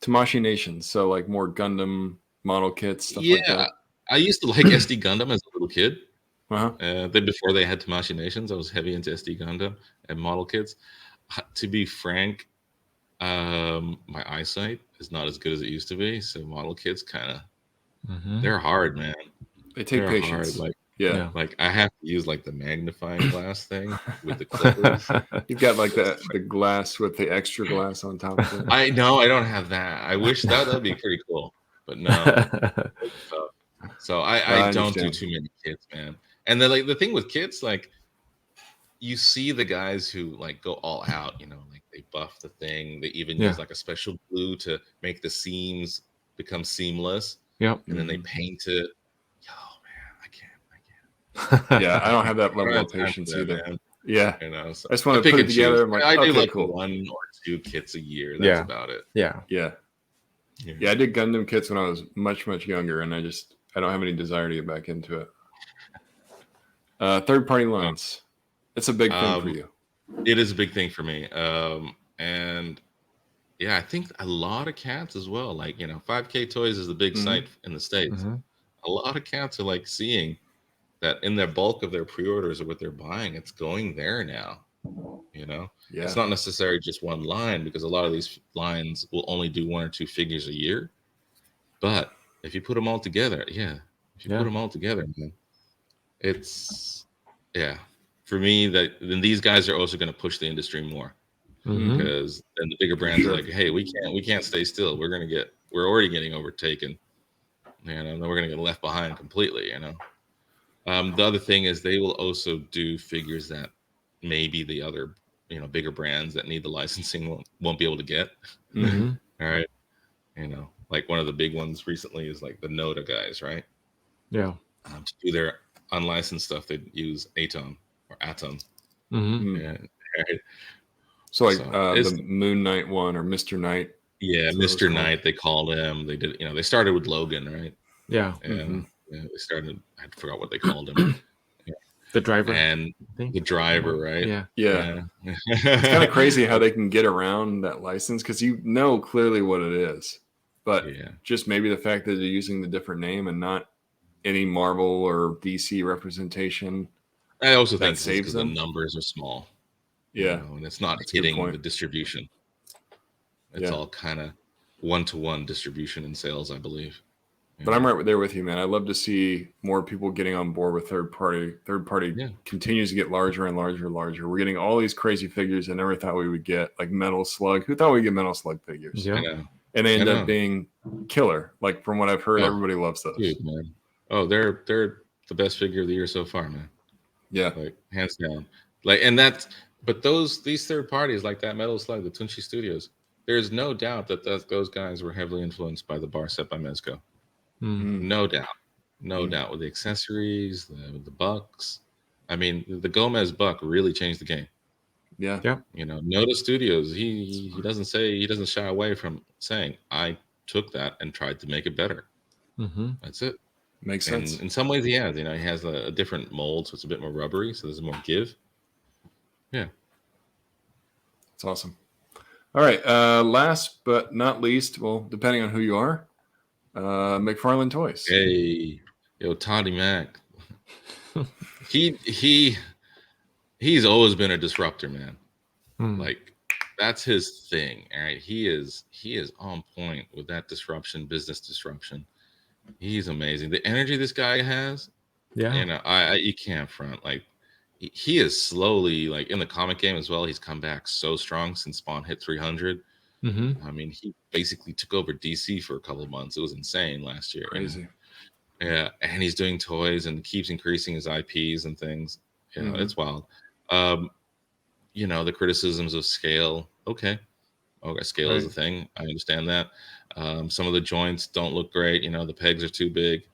Tamashii Nation. So like more Gundam model kits, stuff like that. I used to like SD Gundam as a little kid. Before they had Tamashii Nations, I was heavy into SD Gundam and model kits. To be frank, my eyesight is not as good as it used to be. So model kits kind of, they're hard, man. They take patience. Hard. Like I have to use like the magnifying glass thing with the clippers. You've got like the glass with the extra glass on top of it. I don't have that. I wish that'd be pretty cool, but no. So I don't do too many kits, man. And then like the thing with kits, like you see the guys who like go all out, like they buff the thing. They even use like a special glue to make the seams become seamless. Yep. And then they paint it. Yo, man, I can't. Yeah, I don't have that level of patience either. Man. Yeah. So I just want to put it together. I'm like, I do like cool. 1 or 2 kits a year. That's about it. Yeah, I did Gundam kits when I was much, much younger, and I don't have any desire to get back into it. Third-party lines. It's a big thing for you. It is a big thing for me. And yeah, I think a lot of cats as well. Like, 5K Toys is the big site in the States. A lot of cats are like seeing that in their bulk of their pre-orders or what they're buying, it's going there now. It's not necessarily just one line, because a lot of these lines will only do 1 or 2 figures a year. But if you put them all together, man, it's for me then these guys are also going to push the industry more because then the bigger brands are like, hey, we can't stay still. We're already getting overtaken, and then we're going to get left behind completely. The other thing is they will also do figures that maybe the other bigger brands that need the licensing won't be able to get. All right, like one of the big ones recently is like the Noda guys, right? Yeah. To do their unlicensed stuff, they use Atom or Atom. Yeah, right? So like the Moon Knight one or Mr. Knight. Yeah, Mr. Knight, they called him. They did, they started with Logan, right? Yeah. Yeah, they started, I forgot what they called him. The driver. And the driver, right? Yeah. It's kind of crazy how they can get around that license because clearly what it is. But just maybe the fact that they're using the different name and not any Marvel or DC representation. I also think because the numbers are small. Yeah. And it's not hitting the distribution. It's all kind of one-to-one distribution and sales, I believe. But I'm right there with you, man. I'd love to see more people getting on board with third party. Third party continues to get larger and larger and larger. We're getting all these crazy figures I never thought we would get, like Metal Slug. Who thought we'd get Metal Slug figures? Yeah. And they end up being killer. Like from what I've heard, everybody loves those. Dude, man. Oh, they're the best figure of the year so far, man. Yeah. Like hands down. But these third parties like that Metal Slug, the Tunchi Studios, there's no doubt that those guys were heavily influenced by the bar set by Mezco. No doubt. No doubt with the accessories, the bucks. I mean, the Gomez buck really changed the game. Yeah. Noda Studios, he doesn't shy away from saying, I took that and tried to make it better. That's it. Makes sense. In some ways he has, he has a different mold, so it's a bit more rubbery, so there's more give. Yeah. It's awesome. All right. Last but not least, well, depending on who you are, McFarlane Toys. Hey, Toddy Mac. He's always been a disruptor, man. Like that's his thing. All right. He is on point with that business disruption. He's amazing. The energy this guy has. Yeah. You can't front. Like he is slowly, like in the comic game as well, he's come back so strong since Spawn hit 300. I mean, he basically took over DC for a couple of months. It was insane last year. Crazy. Yeah, and he's doing toys and keeps increasing his IPs and things. It's wild. The criticisms of scale. Okay, scale is a thing. I understand that. Some of the joints don't look great. The pegs are too big.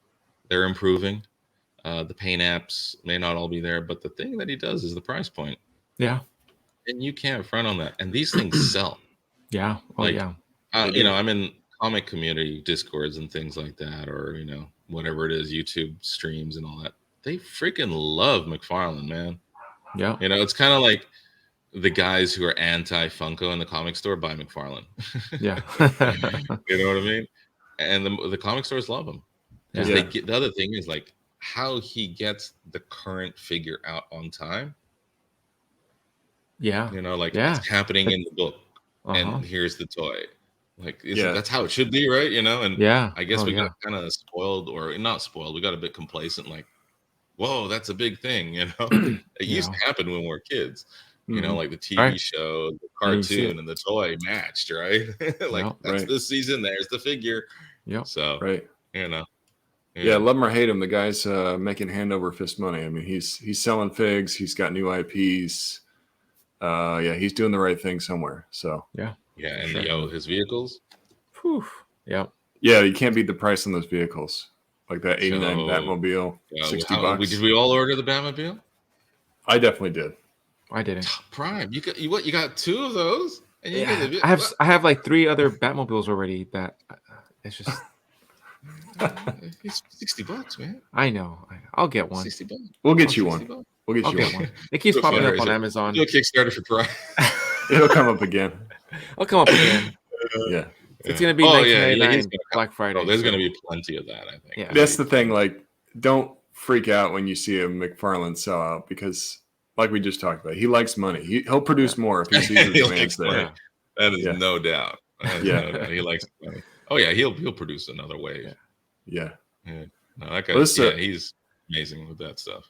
They're improving. The paint apps may not all be there, but the thing that he does is the price point. Yeah. And you can't front on that. And these things sell. Yeah. I'm in comic community discords and things like that, or whatever it is, YouTube streams and all that. They freaking love McFarlane, man. Yeah. It's kind of like the guys who are anti-Funko in the comic store buy McFarlane. Yeah. You know what I mean? And the comic stores love him. Yeah. The other thing is like how he gets the current figure out on time. Yeah. It's happening in the book. And here's the toy. Like that's how it should be, right? And I guess we got kind of spoiled, or not spoiled, we got a bit complacent, like, whoa, that's a big thing, It used to happen when we were kids. Like the TV show, the cartoon, and the toy matched, right? That's this season, there's the figure. Yeah. So Yeah, love him or hate him, the guy's making hand over fist money. I mean, he's selling figs, he's got new IPs. He's doing the right thing somewhere. So and his vehicles. Whew. Yeah. Yeah, you can't beat the price on those vehicles. Like that 89 Batmobile, $60. Did we all order the Batmobile? I definitely did. I didn't. Prime, you got two of those? And I have like 3 other Batmobiles already. That it's just. It's $60, man. I know. I'll get one. $60. We'll get you one. We'll get you one. It keeps popping up on Amazon. Do a Kickstarter for Prime. It'll come up again. I'll come up again. Yeah. It's gonna be $19.99 Black Friday. There's gonna be plenty of that, I think. Yeah. That's the thing. Like, don't freak out when you see a McFarlane sell out because, like we just talked about, he likes money. He'll produce more if he sees the demands there. That is no doubt. No doubt. He likes money. Oh yeah, he'll produce another wave. Yeah. No, that guy. He's amazing with that stuff.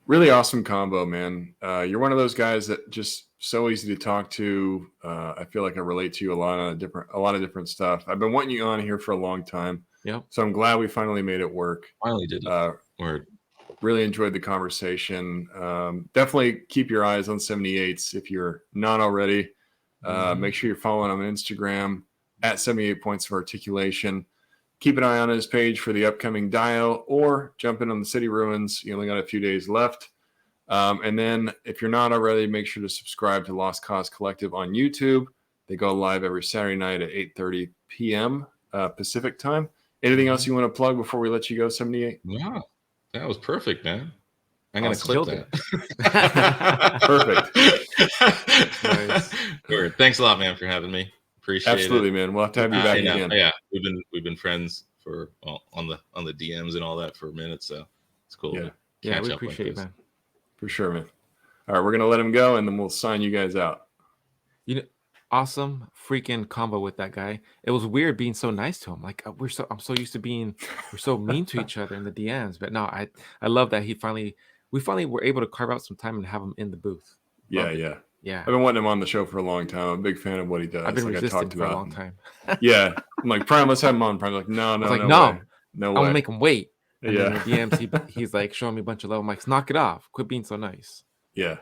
Really awesome combo, man. You're one of those guys that just so easy to talk to. I feel like I relate to you a lot of different stuff. I've been wanting you on here for a long time. Yep. So I'm glad we finally made it work. Finally did it. Word. Really enjoyed the conversation. Definitely keep your eyes on 78s if you're not already. Make sure you're following him on Instagram at 78 points of articulation. Keep an eye on his page for the upcoming Dio, or jump in on the City Ruins. You only got a few days left. And then if you're not already, make sure to subscribe to Lost Cause Collective on YouTube. They go live every Saturday night at 8:30 p.m. Pacific time. Anything else you want to plug before we let you go, 78? Wow, that was perfect, man. I'm going to clip that. Perfect. Nice. Word. Thanks a lot, man, for having me. Appreciate Absolutely, it. man. We'll have to have you back again. Yeah, we've been friends for on the DMs and all that for a minute, so it's cool. Yeah, yeah, we appreciate it, man. For sure, man. All right, we're gonna let him go, and then we'll sign you guys out. You know, awesome freaking combo with that guy. It was weird being so nice to him. Like I'm so used to we're so mean to each other in the DMs, but no, I love that we finally were able to carve out some time and have him in the booth. Yeah. Yeah. I've been wanting him on the show for a long time. I'm a big fan of what he does. I've been resisting for a long time. Yeah. I'm like, Prime, let's have him on. Prime's like, no way. I'm gonna make him wait. And yeah. then in the DMs, he's like showing me a bunch of love. I'm like, knock it off. Quit being so nice. Yeah.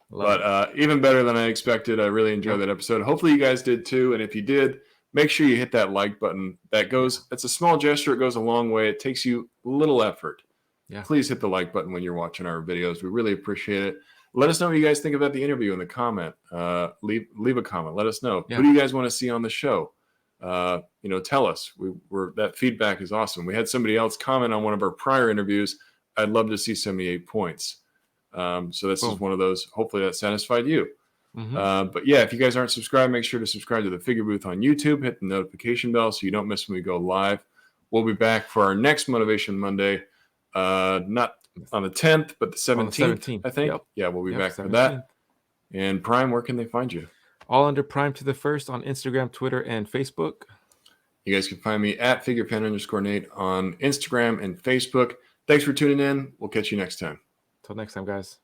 But even better than I expected. I really enjoyed that episode. Hopefully you guys did too. And if you did, make sure you hit that like button. It's a small gesture. It goes a long way. It takes you little effort. Yeah. Please hit the like button when you're watching our videos. We really appreciate it. Let us know what you guys think about the interview in the comment. Leave a comment. Let us know. Yeah. Who do you guys want to see on the show? Tell us. That feedback is awesome. We had somebody else comment on one of our prior interviews. I'd love to see 78 points. So this is one of those. Hopefully that satisfied you. Mm-hmm. But yeah, if you guys aren't subscribed, make sure to subscribe to the Figure Booth on YouTube. Hit the notification bell so you don't miss when we go live. We'll be back for our next Motivation Monday. Not on the 10th, but the 17th, I think. Yep. Yeah, we'll be back 17th. For that. And Prime, where can they find you? All under Prime to the First on Instagram, Twitter, and Facebook. You guys can find me at figurepen_Nate on Instagram and Facebook. Thanks for tuning in. We'll catch you next time. Till next time, guys.